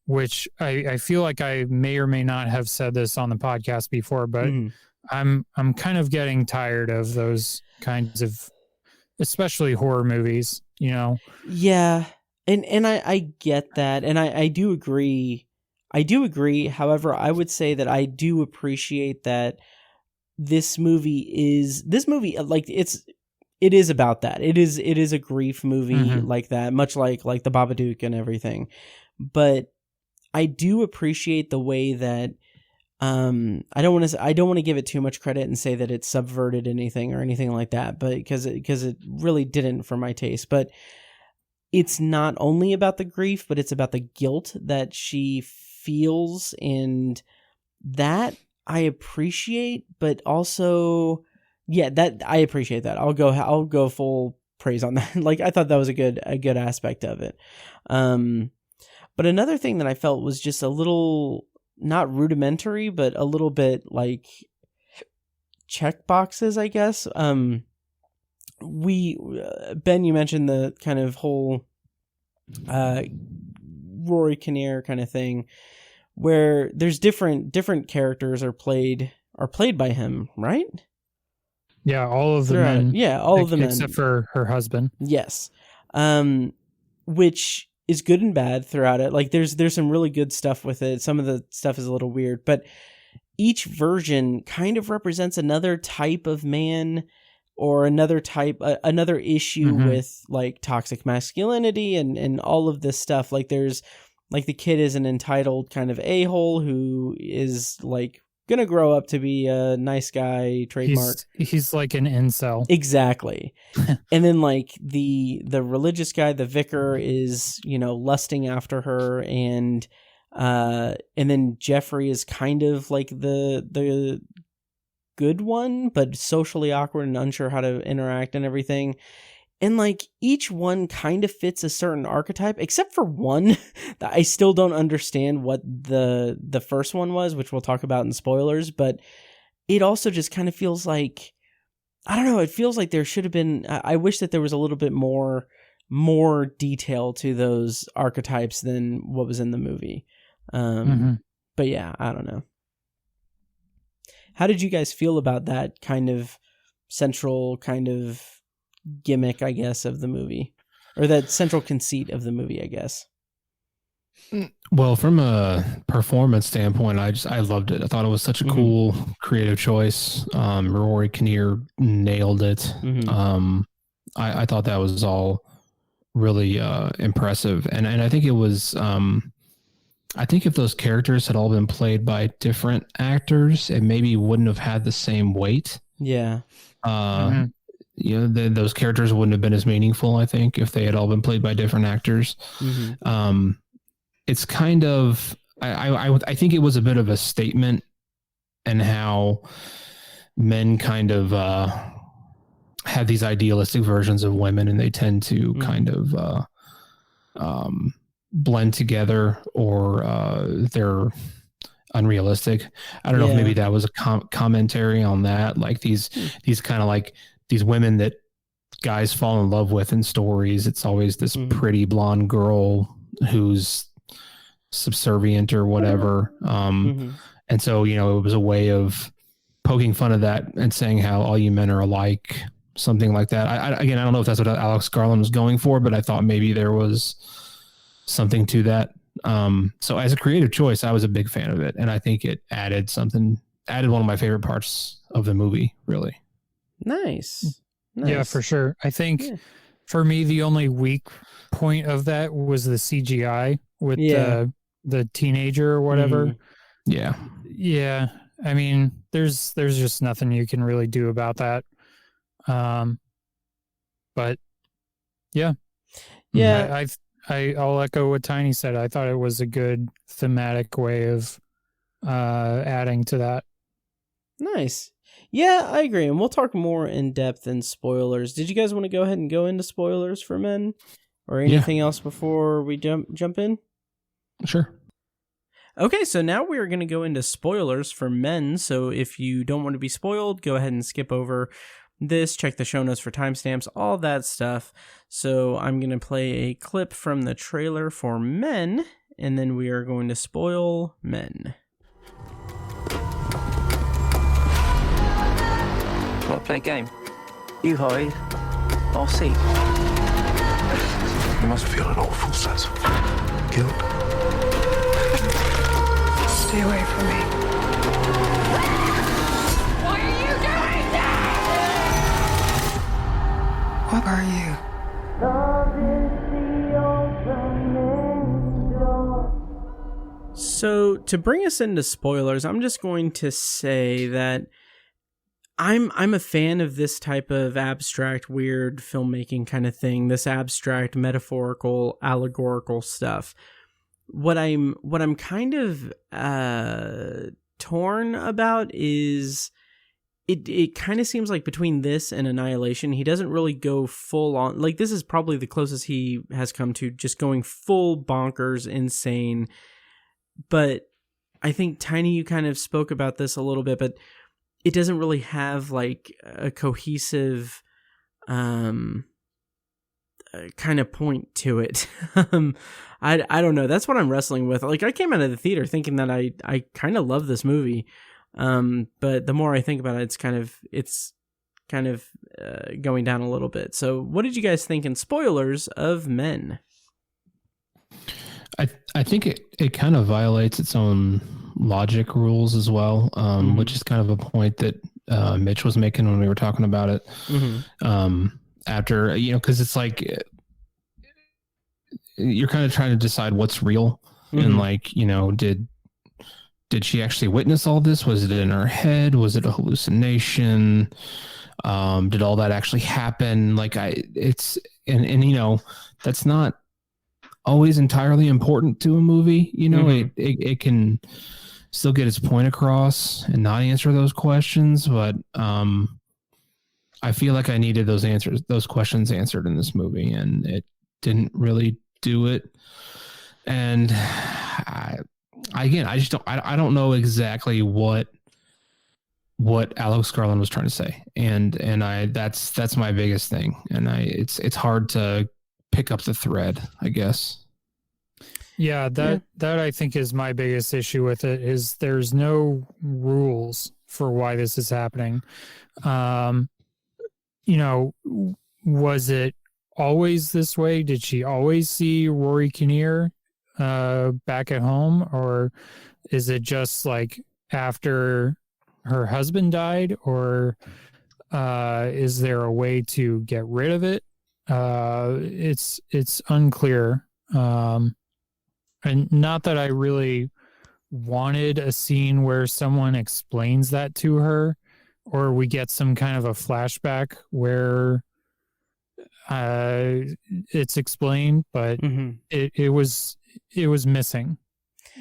Which I feel like I may or may not have said this on the podcast before, but I'm kind of getting tired of those kinds of, especially horror movies, you know. And I get that, and I do agree. However, I would say that I do appreciate that this movie like it is about that. It is a grief movie like that, much like the Babadook and everything. But I do appreciate the way that I don't want to give it too much credit and say that it subverted anything or anything like that, but because it really didn't for my taste. But it's not only about the grief, but it's about the guilt that she feels, and that I appreciate, but also, that I appreciate that. I'll go full praise on that. Like, I thought that was a good aspect of it. But another thing that I felt was just a little, not rudimentary, but a little bit like check boxes, I guess. Ben, you mentioned the kind of whole Rory Kinnear kind of thing, where there's different characters are played by him, right? Yeah, all of the men. Yeah, all of the men except for her husband. Yes, which is good and bad throughout it. Like there's some really good stuff with it. Some of the stuff is a little weird, but each version kind of represents another type of man, or another issue with like toxic masculinity and all of this stuff. Like there's like the kid is an entitled kind of a-hole who is like gonna grow up to be a nice guy, trademark. He's like an incel. Exactly. And then like the religious guy, the vicar, is, you know, lusting after her, and then Jeffrey is kind of like the good one, but socially awkward and unsure how to interact and everything. And like each one kind of fits a certain archetype, except for one that I still don't understand what the first one was, which we'll talk about in spoilers. But it also just kind of feels like, I don't know, it feels like there should have been, I wish that there was a little bit more detail to those archetypes than what was in the movie. But yeah, I don't know. How did you guys feel about that kind of central kind of gimmick, I guess, of the movie, or that central conceit of the movie, I guess? Well, from a performance standpoint, I loved it. I thought it was such a cool, creative choice. Rory Kinnear nailed it. I thought that was all really impressive, and I think it was. I think if those characters had all been played by different actors, it maybe wouldn't have had the same weight. Yeah. You know, those characters wouldn't have been as meaningful, I think, if they had all been played by different actors. It's kind of, I think it was a bit of a statement in how men kind of have these idealistic versions of women, and they tend to kind of blend together, or they're unrealistic. I don't know if maybe that was a commentary on that, like these kind of like these women that guys fall in love with in stories. It's always this pretty blonde girl who's subservient or whatever. And so, you know, it was a way of poking fun of that and saying how all you men are alike, something like that. I don't know if that's what Alex Garland was going for, but I thought maybe there was something to that. So as a creative choice, I was a big fan of it, and I think it added one of my favorite parts of the movie, really. Nice. Yeah, for sure. I think for me, the only weak point of that was the CGI with the teenager or whatever. Yeah. I mean, there's just nothing you can really do about that. But yeah. Yeah. I'll echo what Tiny said. I thought it was a good thematic way of adding to that. Nice. Yeah, I agree. And we'll talk more in depth in spoilers. Did you guys want to go ahead and go into spoilers for Men or anything else before we jump in? Sure. Okay, so now we're going to go into spoilers for Men. So if you don't want to be spoiled, go ahead and skip over this, check the show notes for timestamps, all that stuff. So I'm going to play a clip from the trailer for Men, and then we are going to spoil Men. Want to play a game? You hide, I'll see. You must feel an awful sense of guilt. Stay away from me. What are you doing now? What are you? So to bring us into spoilers, I'm just going to say that I'm a fan of this type of abstract, weird filmmaking kind of thing. This abstract, metaphorical, allegorical stuff. What I'm kind of torn about is it kind of seems like between this and Annihilation, he doesn't really go full on. Like, this is probably the closest he has come to just going full bonkers, insane. But I think, Tiny, you kind of spoke about this a little bit, but it doesn't really have like a cohesive kind of point to it. I don't know. That's what I'm wrestling with. Like, I came out of the theater thinking that I kind of love this movie. But the more I think about it, it's kind of going down a little bit. So what did you guys think in spoilers of Men? I think it kind of violates its own logic rules as well, which is kind of a point that Mitch was making when we were talking about it. After, because it's like you're kind of trying to decide what's real, and like, did she actually witness all this? Was it in her head? Was it a hallucination? Did all that actually happen? Like, that's not always entirely important to a movie. It can still get its point across and not answer those questions, but I feel like I needed those questions answered in this movie, and it didn't really do it. And I don't know exactly what Alex Garland was trying to say, and that's my biggest thing, and it's hard to pick up the thread, I guess. Yeah, that I think is my biggest issue with it, is there's no rules for why this is happening. Was it always this way? Did she always see Rory Kinnear back at home, or is it just like after her husband died, or is there a way to get rid of it? It's unclear. And not that I really wanted a scene where someone explains that to her, or we get some kind of a flashback where it's explained, but it was missing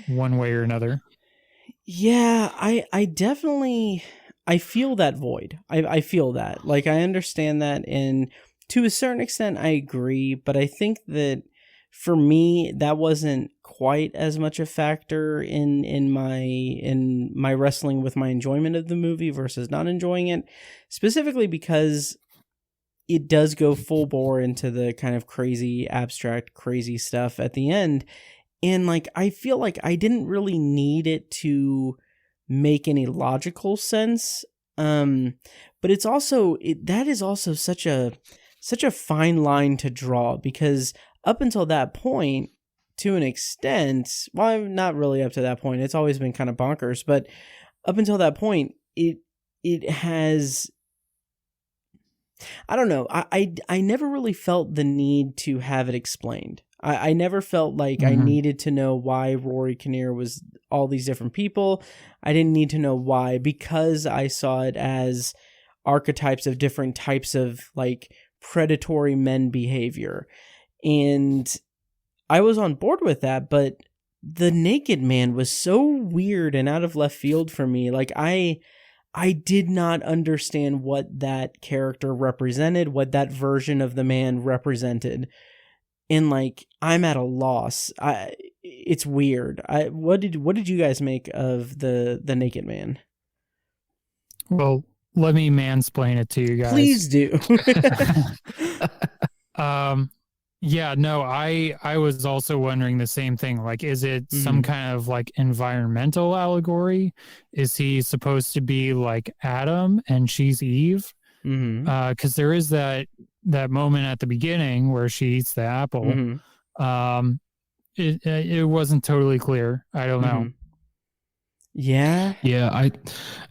one way or another. Yeah, I definitely, I feel that void. I feel that. Like, I understand that, and to a certain extent I agree, but I think that for me, that wasn't quite as much a factor in my wrestling with my enjoyment of the movie versus not enjoying it, specifically because it does go full bore into the kind of crazy, abstract, crazy stuff at the end. And like, I feel like I didn't really need it to make any logical sense. But it's also, that is also such a fine line to draw, because up until that point, to an extent, well, not really up to that point, it's always been kind of bonkers, but up until that point, it has, I don't know, I never really felt the need to have it explained. I never felt like I needed to know why Rory Kinnear was all these different people. I didn't need to know why, because I saw it as archetypes of different types of like predatory men behavior. And I was on board with that, but the Naked Man was so weird and out of left field for me. Like I did not understand what that character represented, what that version of the man represented. And like, I'm at a loss. It's weird. What did you guys make of the Naked Man? Well, let me mansplain it to you guys. Please do. Yeah, no, I was also wondering the same thing. Like, is it some kind of like environmental allegory? Is he supposed to be like Adam and she's Eve? Because there is that moment at the beginning where she eats the apple. It wasn't totally clear. I don't know. Yeah.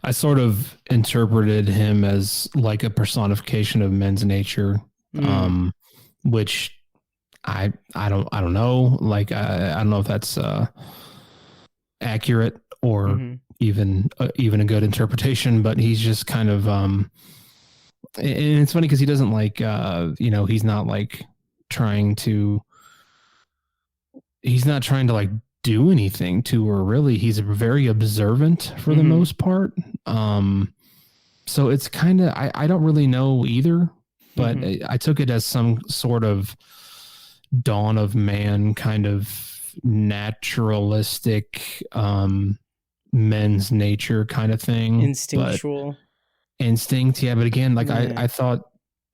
I sort of interpreted him as like a personification of men's nature, which I don't know. Like I don't know if that's accurate or even a good interpretation. But he's just kind of and it's funny because he doesn't like he's not like trying to like do anything to her, really. He's very observant for the most part. So it's kind of I don't really know either, but I took it as some sort of dawn of man kind of naturalistic men's nature kind of thing. Instinctual. Instinct, yeah. But again, like I thought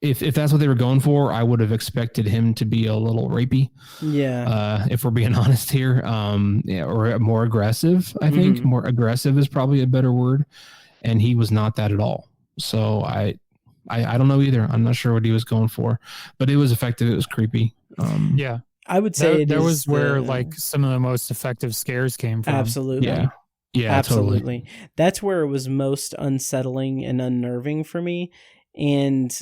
if that's what they were going for, I would have expected him to be a little rapey. Yeah. If we're being honest here. Or more aggressive, I think. More aggressive is probably a better word. And he was not that at all. So I don't know either. I'm not sure what he was going for. But it was effective. It was creepy. Yeah. I would say that was where like some of the most effective scares came from. Absolutely. Yeah, absolutely. Totally. That's where it was most unsettling and unnerving for me. And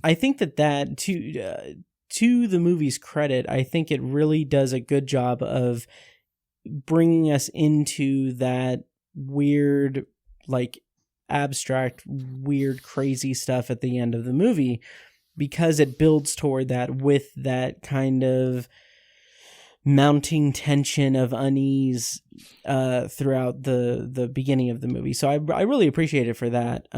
I think that to the movie's credit, I think it really does a good job of bringing us into that weird, like abstract, weird, crazy stuff at the end of the movie, because it builds toward that with that kind of mounting tension of unease throughout the beginning of the movie. So I really appreciate it for that.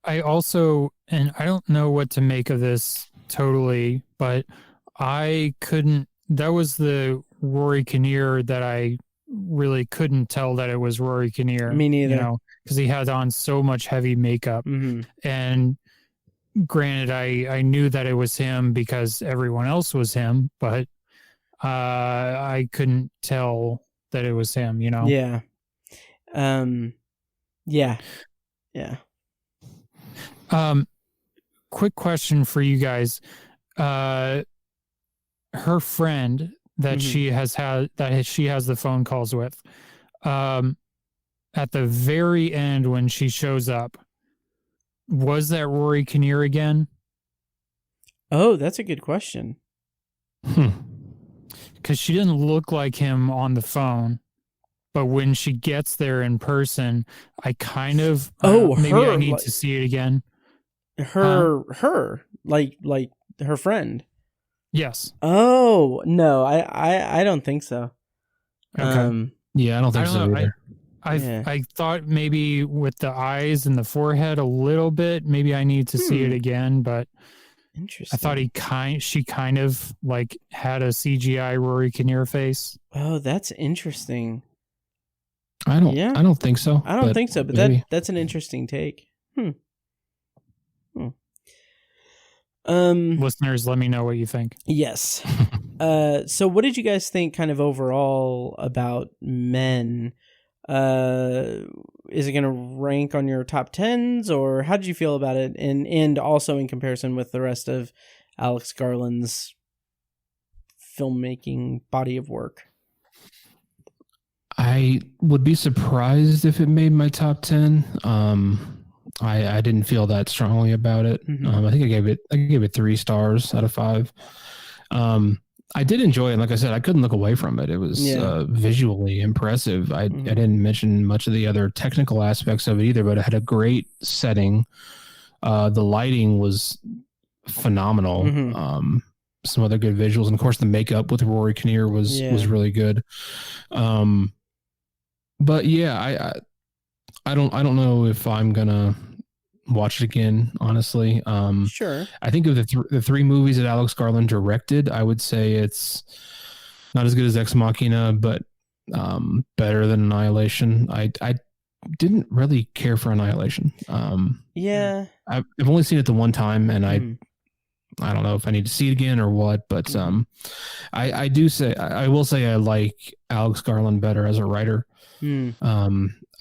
I also, and I don't know what to make of this totally, but that was the Rory Kinnear that I really couldn't tell that it was Rory Kinnear. Me neither. Because he had on so much heavy makeup. And granted, I knew that it was him because everyone else was him, but I couldn't tell that it was him, Yeah. Quick question for you guys. Her friend that she has the phone calls with, at the very end when she shows up, was that Rory Kinnear again? Oh, that's a good question. Because she didn't look like him on the phone, but when she gets there in person, I kind of maybe I need to see it again. Her like her friend. Yes. Oh no, I don't think so. Okay. Yeah, I don't think so either. I thought maybe with the eyes and the forehead a little bit, maybe I need to see it again, but interesting. I thought she kind of like had a CGI Rory Kinnear face. Oh, that's interesting. I don't think so. I don't think so, but that's an interesting take. Listeners, let me know what you think. Yes. So what did you guys think kind of overall about Men? Is it going to rank on your top 10s, or how did you feel about it? And also in comparison with the rest of Alex Garland's filmmaking body of work. I would be surprised if it made my top 10. I didn't feel that strongly about it. I think I gave it 3 stars out of 5. I did enjoy it. Like I said, I couldn't look away from it. It was visually impressive. I didn't mention much of the other technical aspects of it either, but it had a great setting. The lighting was phenomenal. Some other good visuals, and of course the makeup with Rory Kinnear was really good. But yeah, I don't know if I'm gonna watch it again, honestly. Sure. I think of the three movies that Alex Garland directed, I would say it's not as good as Ex Machina, but better than Annihilation. I didn't really care for Annihilation. I've only seen it the one time, and I don't know if I need to see it again or what, but I will say I like Alex Garland better as a writer.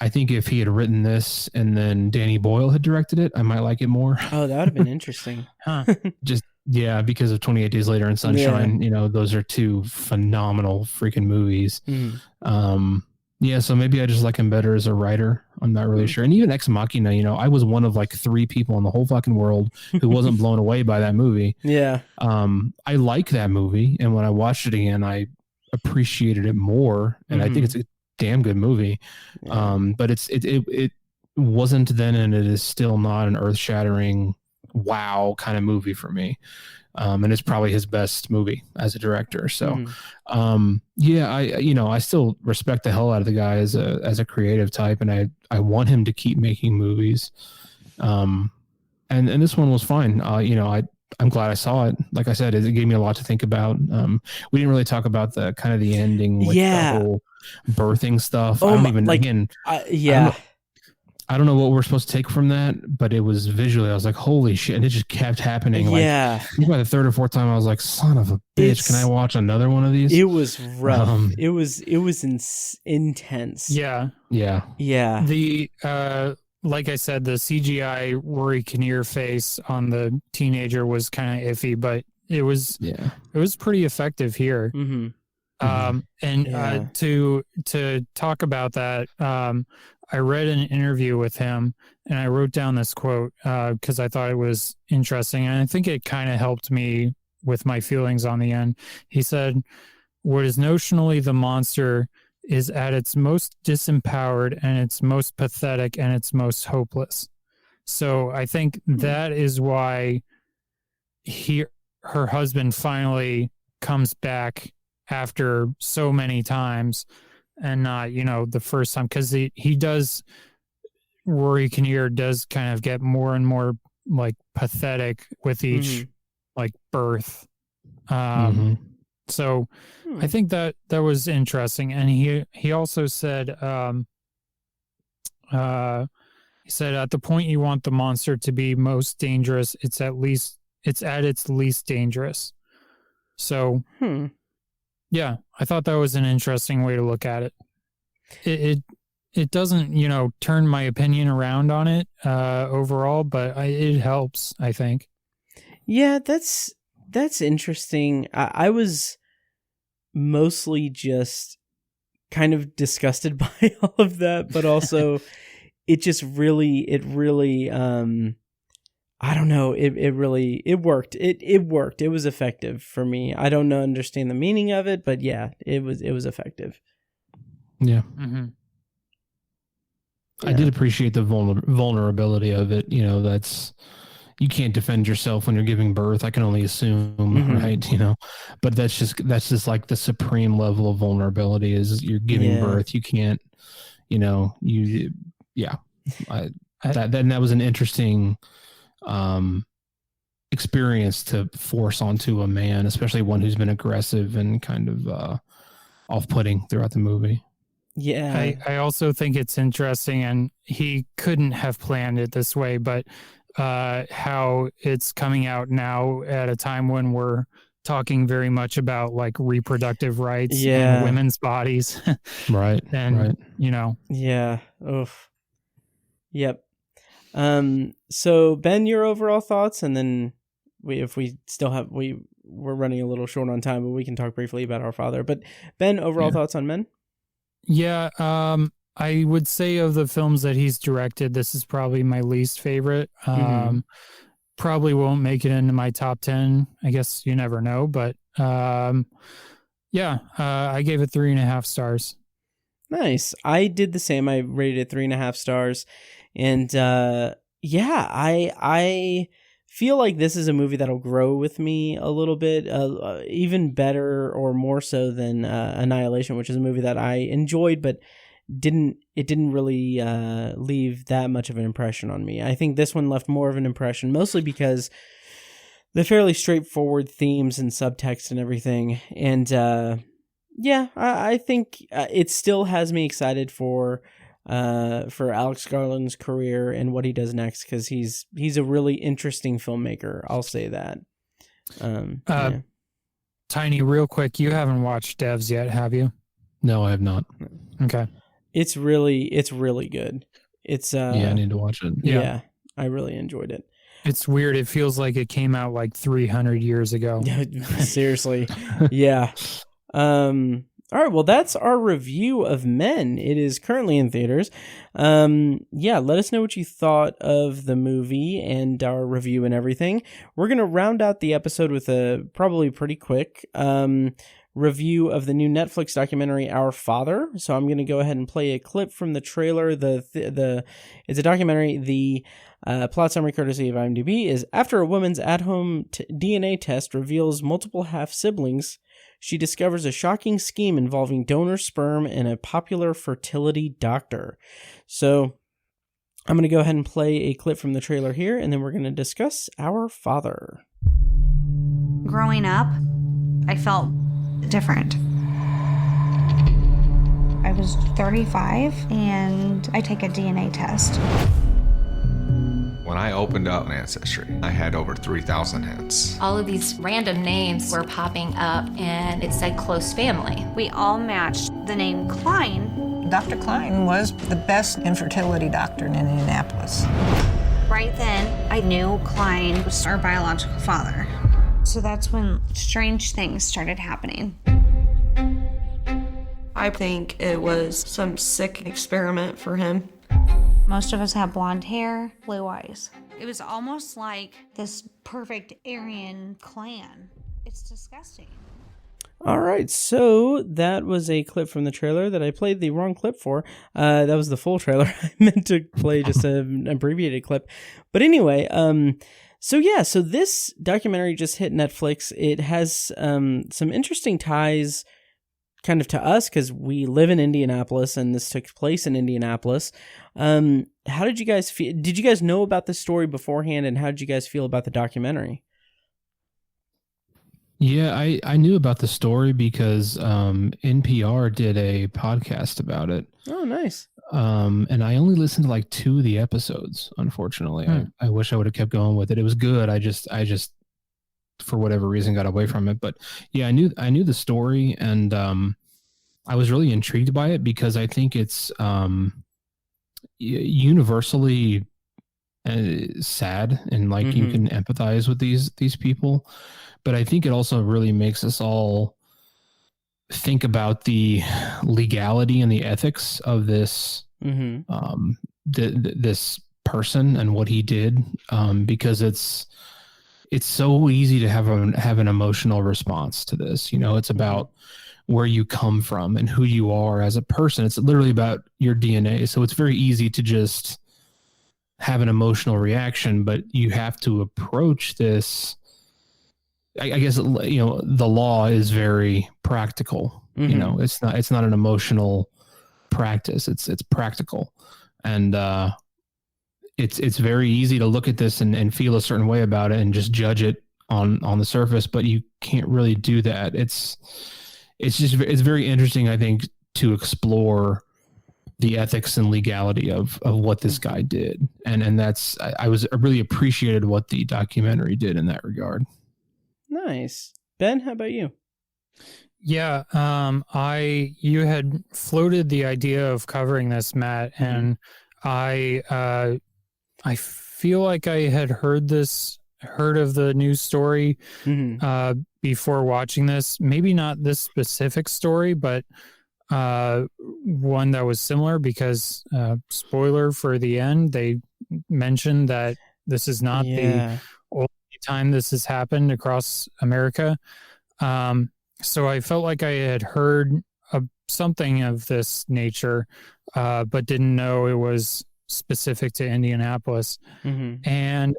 I think if he had written this and then Danny Boyle had directed it, I might like it more. Oh, that would have been interesting. Just because of 28 Days Later and Sunshine, those are two phenomenal freaking movies. So maybe I just like him better as a writer. I'm not really sure. And even Ex Machina, I was one of like 3 people in the whole fucking world who wasn't blown away by that movie. I like that movie, and when I watched it again, I appreciated it more, and I think it's a damn good movie. But it wasn't then, and it is still not an earth-shattering wow kind of movie for me. And it's probably his best movie as a director. So, I still respect the hell out of the guy as a creative type, and I want him to keep making movies. And this one was fine. I'm glad I saw it. Like I said, it gave me a lot to think about. We didn't really talk about the kind of the ending with the whole birthing stuff. I don't know what we're supposed to take from that, but it was visually, I was like, holy shit. And it just kept happening. By the third or fourth time, I was like, son of a bitch, can I watch another one of these? It was rough. It was intense. Yeah. The, like I said, the CGI Rory Kinnear face on the teenager was kind of iffy, but it was pretty effective here. To talk about that, I read an interview with him, and I wrote down this quote because I thought it was interesting, and I think it kind of helped me with my feelings on the end. He said, "What is notionally the monster is at its most disempowered and its most pathetic and its most hopeless." So I think that is why her husband finally comes back after so many times, and not, the first time, because Rory Kinnear does kind of get more and more like pathetic with each like birth. So I think that was interesting. And he also said, he said, at the point you want the monster to be most dangerous, it's at its least dangerous. So, yeah, I thought that was an interesting way to look at it. It doesn't, turn my opinion around on it overall, but it helps, I think. Yeah, that's interesting. I was mostly just kind of disgusted by all of that, but also it really I don't know. It worked. It worked. It was effective for me. I don't understand the meaning of it, but yeah, it was effective. Yeah. I did appreciate the vulnerability of it. That's, you can't defend yourself when you're giving birth. I can only assume, right? But that's just like the supreme level of vulnerability is you're giving birth. You can't, that was an interesting experience to force onto a man, especially one who's been aggressive and kind of off-putting throughout the movie. Yeah. I also think it's interesting, and he couldn't have planned it this way, but how it's coming out now at a time when we're talking very much about like reproductive rights in women's bodies. Right. And, Yeah. Oof. Yep. So Ben, your overall thoughts, and then we're running a little short on time, but we can talk briefly about Our Father. But Ben, overall thoughts on Men? Yeah, I would say of the films that he's directed, this is probably my least favorite. Probably won't make it into my top 10. I guess you never know, but I gave it 3.5 stars. Nice. I did the same. I rated it 3.5 stars. And I feel like this is a movie that'll grow with me a little bit, even better or more so than Annihilation, which is a movie that I enjoyed, but didn't really leave that much of an impression on me. I think this one left more of an impression, mostly because the fairly straightforward themes and subtext and everything. And I think it still has me excited for Alex Garland's career and what he does next, because he's a really interesting filmmaker. I'll say that. Tiny, real quick, you haven't watched Devs yet, have you? No, I have not. Okay. It's really good. It's I need to watch it. Yeah, I really enjoyed it. It's weird. It feels like it came out like 300 years ago. Seriously. Yeah. All right, well, that's our review of Men. It is currently in theaters. Let us know what you thought of the movie and our review and everything. We're going to round out the episode with a probably pretty quick review of the new Netflix documentary Our Father. So I'm going to go ahead and play a clip from the trailer. It's a documentary. The plot summary, courtesy of IMDb, is: after a woman's at-home DNA test reveals multiple half-siblings, she discovers a shocking scheme involving donor sperm and a popular fertility doctor. So I'm going to go ahead and play a clip from the trailer here, and then we're going to discuss Our Father. Growing up, I felt different. I was 35 and I take a DNA test. When I opened up Ancestry, I had over 3,000 hits. All of these random names were popping up, and it said close family. We all matched the name Klein. Dr. Klein was the best infertility doctor in Indianapolis. Right then, I knew Klein was our biological father. So that's when strange things started happening. I think it was some sick experiment for him. Most of us have blonde hair, blue eyes. It was almost like this perfect Aryan clan. It's disgusting. All right, so that was a clip from the trailer that I played the wrong clip for. That was the full trailer. I meant to play just an abbreviated clip. But anyway, so this documentary just hit Netflix. It has some interesting ties kind of to us because we live in Indianapolis and this took place in Indianapolis. How did you guys feel? Did you guys know about the story beforehand, and how did you guys feel about the documentary? Yeah, I knew about the story because NPR did a podcast about it. Oh, nice. And I only listened to like 2 of the episodes, unfortunately. I wish I would have kept going with it. It was good. I just for whatever reason got away from it. But yeah, I knew the story, and I was really intrigued by it because I think it's universally sad, and like you can empathize with these people. But I think it also really makes us all think about the legality and the ethics of this this person and what he did, because it's so easy to have an emotional response to this. You know, it's about where you come from and who you are as a person. It's literally about your DNA. So it's very easy to just have an emotional reaction, but you have to approach this. I guess, you know, the law is very practical. You know, it's not an emotional practice. It's practical. And it's very easy to look at this and feel a certain way about it and just judge it on the surface, but you can't really do that. It's very interesting, I think, to explore the ethics and legality of what this guy did. And that's, I really appreciated what the documentary did in that regard. Nice. Ben, how about you? Yeah, you had floated the idea of covering this, Matt, and I feel like I had heard of the news story before watching this. Maybe not this specific story, but one that was similar, because spoiler for the end, they mentioned that this is not the only time this has happened across America. So I felt like I had heard something of this nature, but didn't know it was specific to Indianapolis. Mm-hmm. And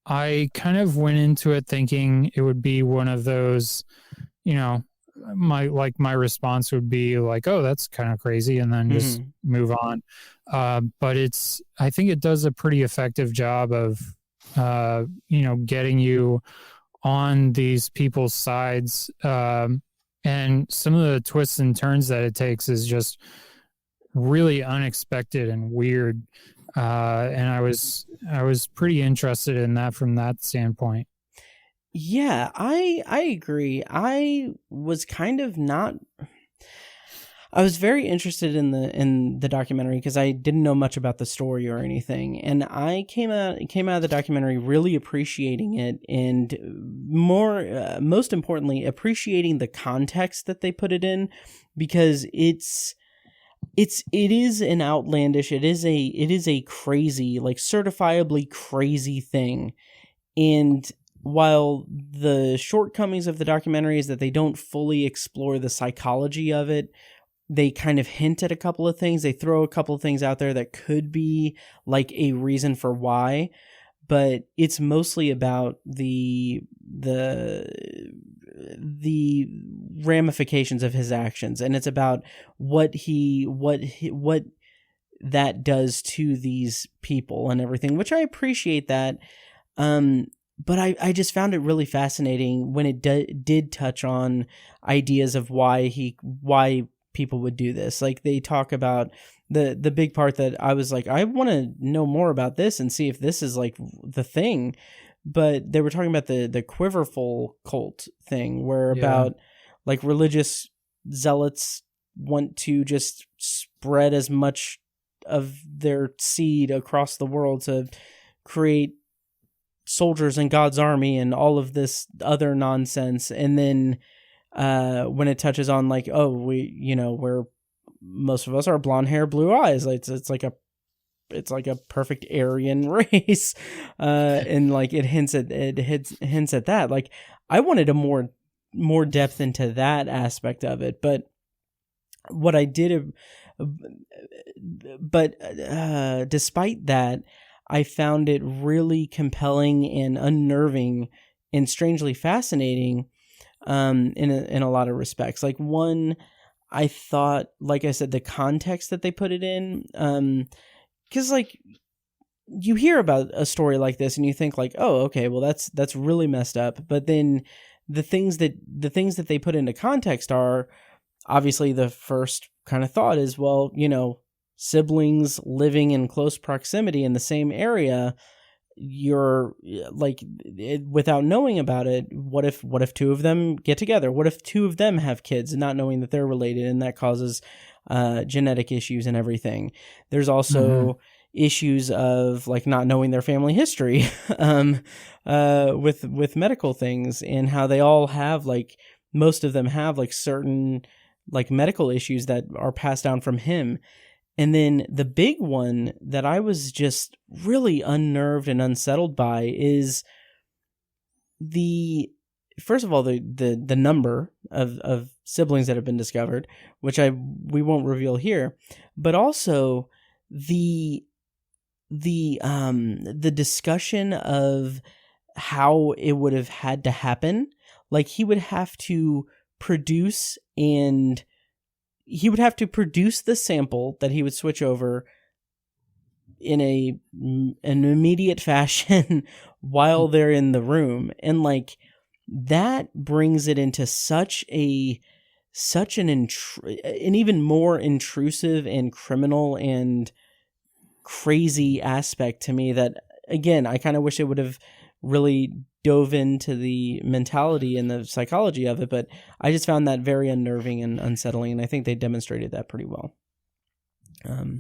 I kind of went into it thinking it would be one of those, my response would be like, oh, that's kind of crazy, and then just move on. But I think it does a pretty effective job of, getting you on these people's sides. And some of the twists and turns that it takes is just really unexpected and weird. And I was pretty interested in that from that standpoint. Yeah, I agree. I was kind of not. I was very interested in the documentary because I didn't know much about the story or anything, and I came out of the documentary really appreciating it, and most importantly, appreciating the context that they put it in, because it is an outlandish, it is a crazy, like certifiably crazy thing, and while the shortcomings of the documentary is that they don't fully explore the psychology of it, they kind of hint at a couple of things. They throw a couple of things out there that could be like a reason for why, but it's mostly about the ramifications of his actions, and it's about what that does to these people and everything, which I appreciate that. But I just found it really fascinating when it did touch on ideas of why people would do this. Like, they talk about the big part that I was like, I want to know more about this and see if this is like the thing. But they were talking about the Quiverful cult thing, where about like religious zealots want to just spread as much of their seed across the world to create soldiers in God's army and all of this other nonsense. And then when it touches on like, oh, where most of us are blonde hair, blue eyes, like it's like a perfect Aryan race, and like it hints at that. Like, I wanted a more depth into that aspect of it, but what I did, despite that, I found it really compelling and unnerving and strangely fascinating, in a lot of respects. Like, one, I thought, like I said, the context that they put it in, because like you hear about a story like this and you think like, oh, okay, well that's really messed up. But then the things that they put into context are obviously the first kind of thought is, well, siblings living in close proximity in the same area, you're like, without knowing about it, what if two of them get together? What if two of them have kids, not knowing that they're related, and that causes genetic issues and everything? There's also issues of like not knowing their family history, with medical things, and how they all have, like, most of them have like certain like medical issues that are passed down from him. And then the big one that I was just really unnerved and unsettled by is first of all, the number of siblings that have been discovered, which we won't reveal here, but also the discussion of how it would have had to happen. Like, he would have to produce the sample that he would switch over in an immediate fashion while they're in the room. And like, that brings it into such an even more intrusive and criminal and crazy aspect to me, that again, I kind of wish it would have really dove into the mentality and the psychology of it, but I just found that very unnerving and unsettling, and I think they demonstrated that pretty well. I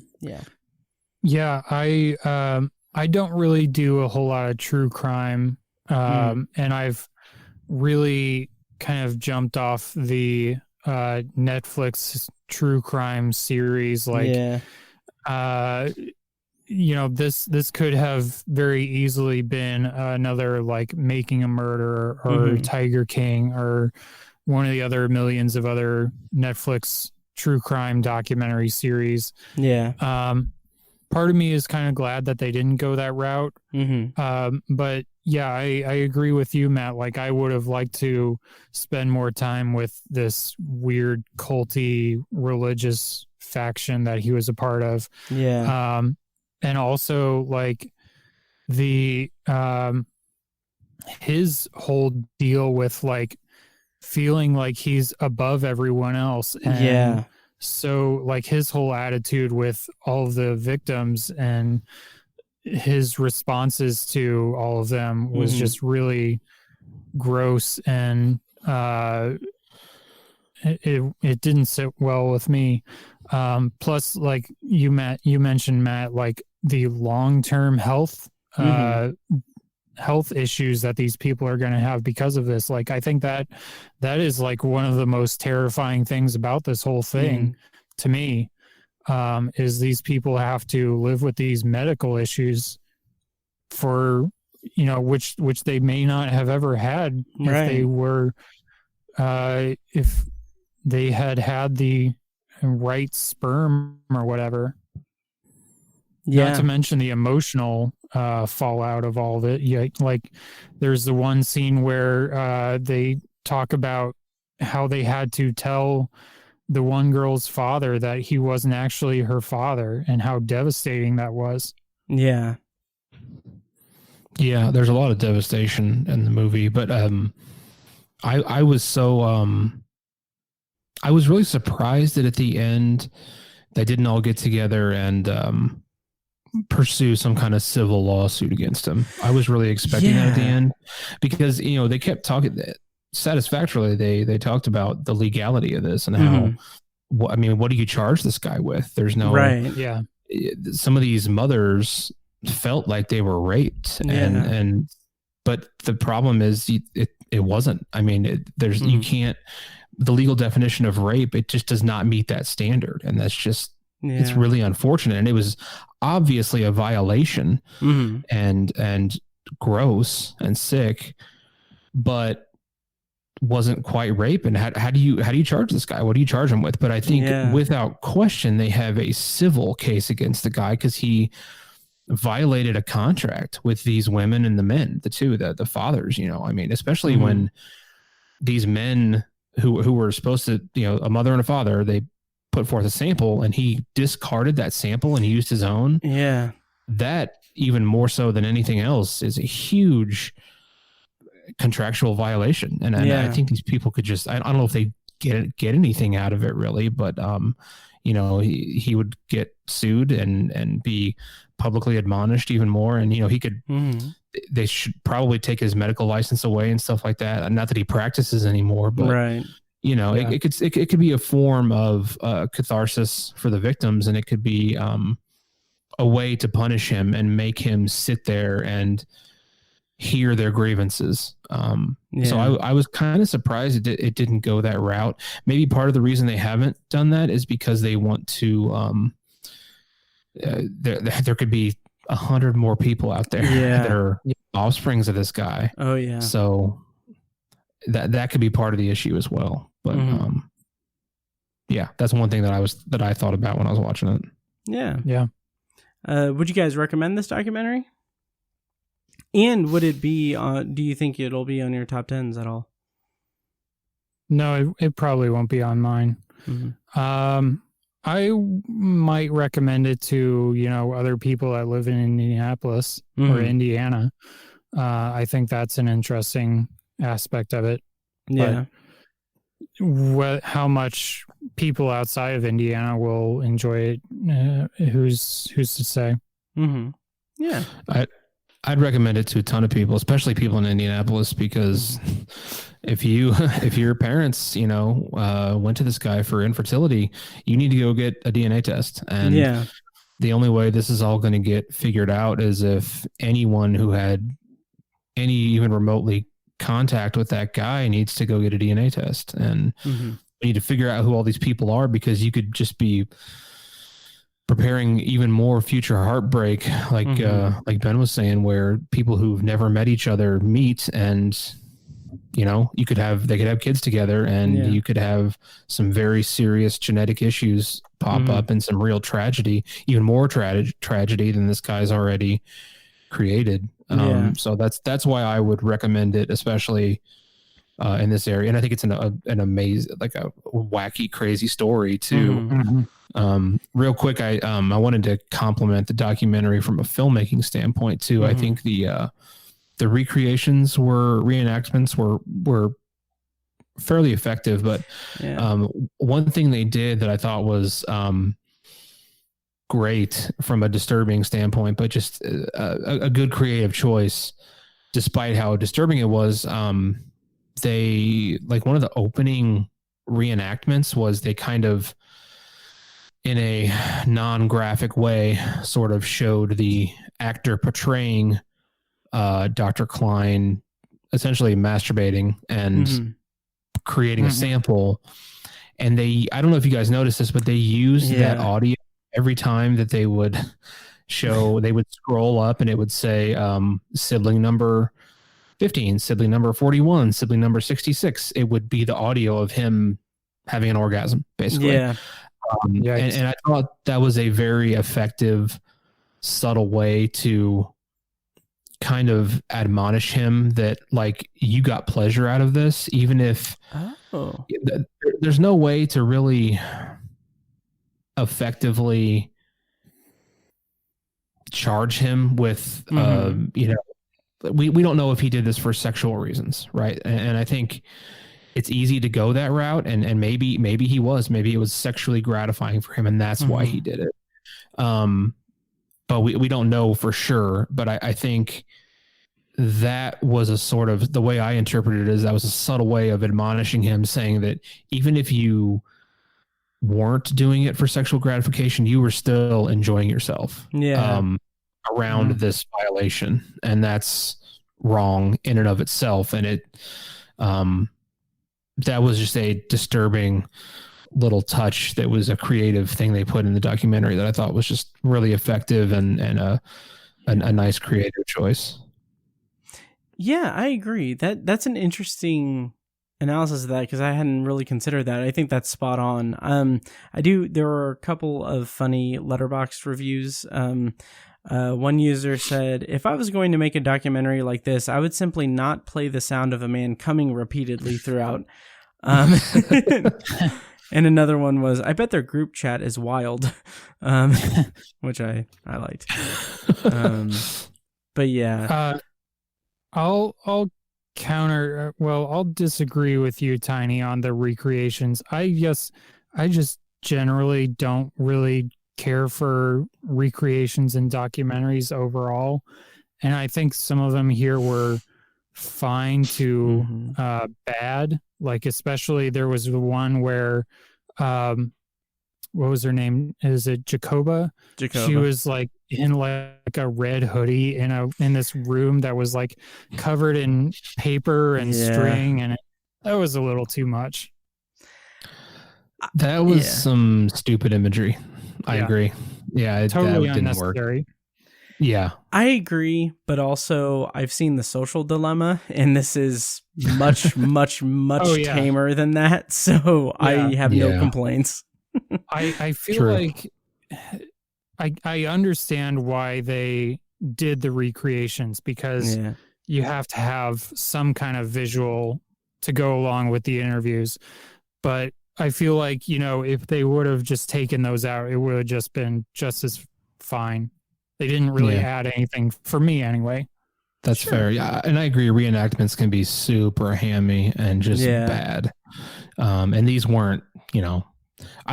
don't really do a whole lot of true crime, and I've really kind of jumped off the Netflix true crime series. Like, this could have very easily been another like Making a Murderer or Tiger King or one of the other millions of other Netflix true crime documentary series. Yeah. Part of me is kind of glad that they didn't go that route. But yeah, I agree with you, Matt. Like, I would have liked to spend more time with this weird culty religious faction that he was a part of. Yeah. And also like the his whole deal with like feeling like he's above everyone else. And so like his whole attitude with all of the victims and his responses to all of them was just really gross, and it didn't sit well with me. Plus, like you mentioned, Matt, like the long-term health issues that these people are going to have because of this. Like, I think that is like one of the most terrifying things about this whole thing to me, is these people have to live with these medical issues for, you know, which they may not have ever had if they were, if they had the right sperm or whatever. Not to mention the emotional fallout of all of it. Yeah, like there's the one scene where they talk about how they had to tell the one girl's father that he wasn't actually her father, and how devastating that was. Yeah. Yeah, there's a lot of devastation in the movie, but I was so I was really surprised that at the end they didn't all get together and pursue some kind of civil lawsuit against him. I was really expecting that at the end, because, you know, they kept talking satisfactorily. They talked about the legality of this and how, I mean, what do you charge this guy with? There's no, some of these mothers felt like they were raped, but the problem is it wasn't. I mean, you can't, the legal definition of rape, it just does not meet that standard. And that's just, it's really unfortunate. And it was obviously a violation and gross and sick, but wasn't quite rape. And how do you charge this guy? What do you charge him with? But I think without question, they have a civil case against the guy because he violated a contract with these women and the men, the fathers, you know. I mean, especially when these men who were supposed to, you know, a mother and a father, they put forth a sample and he discarded that sample and he used his own. Yeah. That, even more so than anything else, is a huge contractual violation. And I think these people could just, I don't know if they get anything out of it really, but you know, he would get sued and be publicly admonished even more. And, you know, he could, they should probably take his medical license away and stuff like that. Not that he practices anymore, but you know, it could be a form of catharsis for the victims, and it could be a way to punish him and make him sit there and hear their grievances. So I was kind of surprised it didn't go that route. Maybe part of the reason they haven't done that is because they want to. There could be 100 more people out there that are offsprings of this guy. Oh yeah. So that could be part of the issue as well. But that's one thing that I thought about when I was watching it. Yeah. Would you guys recommend this documentary? And would it be do you think it'll be on your top 10s at all? No, it probably won't be on mine. I might recommend it to, you know, other people that live in Indianapolis or Indiana. I think that's an interesting aspect of it. Yeah. But how much people outside of Indiana will enjoy it, who's to say? Yeah. I'd recommend it to a ton of people, especially people in Indianapolis, because if your parents, you know, went to this guy for infertility, you need to go get a DNA test. And the only way this is all going to get figured out is if anyone who had any even remotely contact with that guy needs to go get a DNA test. And we need to figure out who all these people are, because you could just be preparing even more future heartbreak, like Ben was saying, where people who've never met each other meet, and they could have kids together, and you could have some very serious genetic issues pop up and some real tragedy, even more tragedy than this guy's already created. So that's why I would recommend it, especially in this area. And I think it's an amazing, like a wacky, crazy story too. Real quick, I wanted to compliment the documentary from a filmmaking standpoint too. I think the reenactments were fairly effective, but one thing they did that I thought was great from a disturbing standpoint, but just a good creative choice, despite how disturbing it was. They, like, one of the opening reenactments was they kind of, in a non-graphic way, sort of showed the actor portraying Dr. Klein essentially masturbating and creating a sample. And I don't know if you guys noticed this, but they used that audio every time that they would they would scroll up and it would say sibling number 15, sibling number 41, sibling number 66. It would be the audio of him having an orgasm, basically. And I thought that was a very effective, subtle way to kind of admonish him that, like, you got pleasure out of this, even if there's no way to really effectively charge him with, we don't know if he did this for sexual reasons, right? And I think it's easy to go that route, and maybe he was, maybe it was sexually gratifying for him, and that's why he did it. But we don't know for sure. But I think that was a sort of, the way I interpreted it is that was a subtle way of admonishing him, saying that even if you weren't doing it for sexual gratification, you were still enjoying yourself. Around this violation, and that's wrong in and of itself. And it that was just a disturbing little touch that was a creative thing they put in the documentary that I thought was just really effective and a nice creative choice. Yeah, I agree. That's an interesting analysis of that, because I hadn't really considered that. I think that's spot on. There were a couple of funny Letterboxd reviews. One user said, if I was going to make a documentary like this, I would simply not play the sound of a man coming repeatedly throughout. And another one was, I bet their group chat is wild, which I liked. But yeah. I'll counter. Well, I'll disagree with you, Tiny, on the recreations. I just generally don't really care for recreations and documentaries overall, and I think some of them here were fine to bad. Like, especially there was the one where what was her name? Is it Jacoba? She was like in like a red hoodie in this room that was like covered in paper and string, and that was a little too much. That was some stupid imagery. I agree. Yeah, totally that didn't work. Yeah, I agree, but also I've seen The Social Dilemma, and this is much, much, much tamer than that. So I have no complaints. I feel like I understand why they did the recreations, because you have to have some kind of visual to go along with the interviews. But I feel like, if they would have just taken those out, it would have just been just as fine. They didn't really add anything for me anyway. That's fair. Yeah. And I agree. Reenactments can be super hammy and just bad. And these weren't, I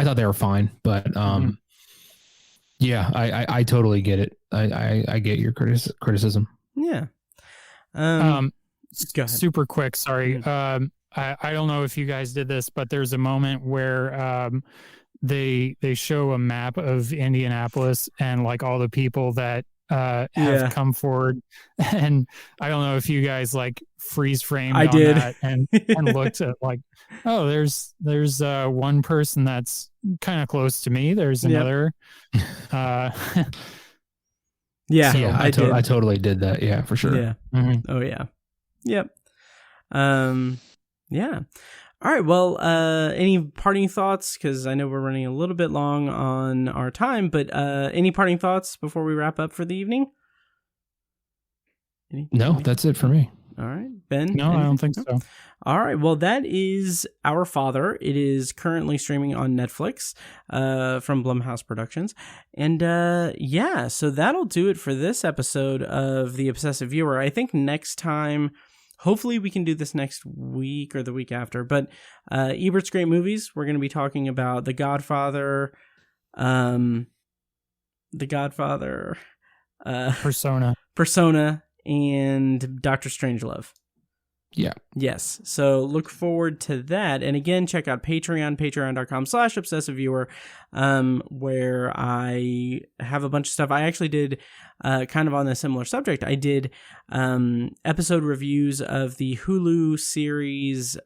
thought they were fine, but I totally get it. I get your criticism. Yeah. Go ahead. Super quick. Sorry. I don't know if you guys did this, but there's a moment where they show a map of Indianapolis and like all the people that have come forward, and I don't know if you guys like freeze framed on that and looked at like, oh, there's one person that's kind of close to me. There's another. I totally did that. Yeah, for sure. Yeah. Oh yeah. Yep. Yeah. All right. Well, any parting thoughts? Because I know we're running a little bit long on our time, but any parting thoughts before we wrap up for the evening? No, that's it for me. All right, Ben? No, I don't think so. All right, well, that is Our Father. It is currently streaming on Netflix from Blumhouse Productions. And yeah, so that'll do it for this episode of The Obsessive Viewer. I think next time, hopefully we can do this next week or the week after, but Ebert's Great Movies, we're going to be talking about The Godfather, Persona, and Dr. Strangelove. Yeah. Yes. So look forward to that. And again, check out patreon.com/obsessiveviewer, where I have a bunch of stuff. I actually did kind of on a similar subject. I did episode reviews of the Hulu series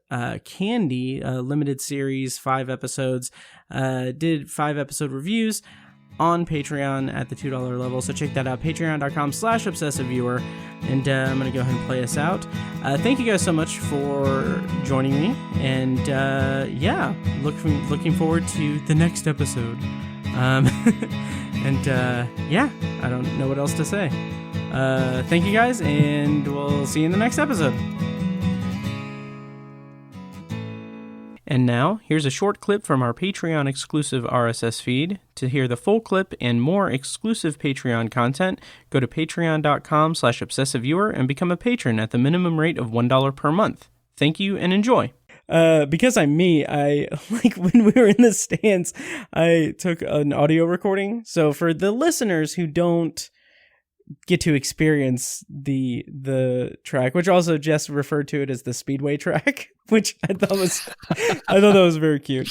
Candy, limited series, 5 episodes. Did 5 episode reviews on Patreon at the $2 level. So check that out, patreon.com/obsessiveviewer. And I'm going to go ahead and play us out. Thank you guys so much for joining me. And yeah, looking forward to the next episode. And yeah, I don't know what else to say. Thank you guys, and we'll see you in the next episode. And now, here's a short clip from our Patreon exclusive RSS feed. To hear the full clip and more exclusive Patreon content, go to patreon.com/obsessiveviewer and become a patron at the minimum rate of $1 per month. Thank you and enjoy. Because I'm me, I like when we were in the stands, I took an audio recording. So for the listeners who don't get to experience the track, which also Jess referred to it as the Speedway track, which I thought that was very cute.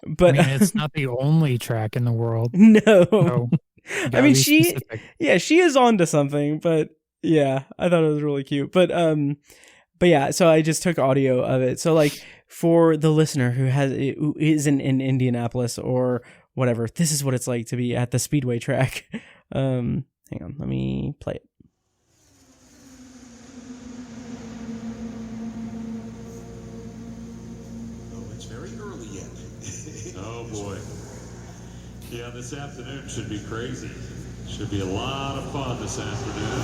But I mean, it's not the only track in the world. No, so I mean she is onto something. But yeah, I thought it was really cute. But yeah, so I just took audio of it. So like for the listener who isn't in Indianapolis or whatever, this is what it's like to be at the Speedway track. Hang on, let me play it. Oh, it's very early yet. Oh, boy. Yeah, this afternoon should be crazy. Should be a lot of fun this afternoon.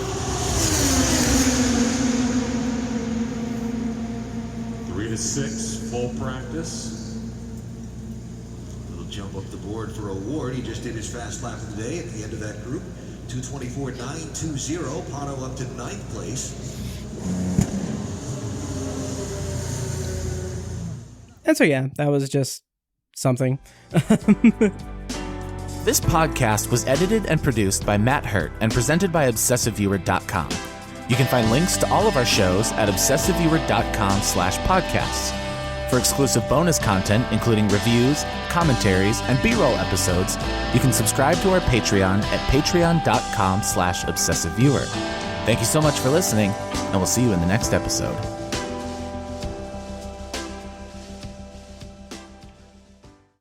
3 to 6, full practice. A little jump up the board for Award. He just did his fast lap of the day at the end of that group. 2:24.920. Pato up to 9th place. And so yeah, that was just something. This podcast was edited and produced by Matt Hurt and presented by ObsessiveViewer.com. You can find links to all of our shows at ObsessiveViewer.com/podcasts. For exclusive bonus content, including reviews, commentaries, and B-roll episodes, you can subscribe to our Patreon at patreon.com/obsessiveviewer. Thank you so much for listening, and we'll see you in the next episode.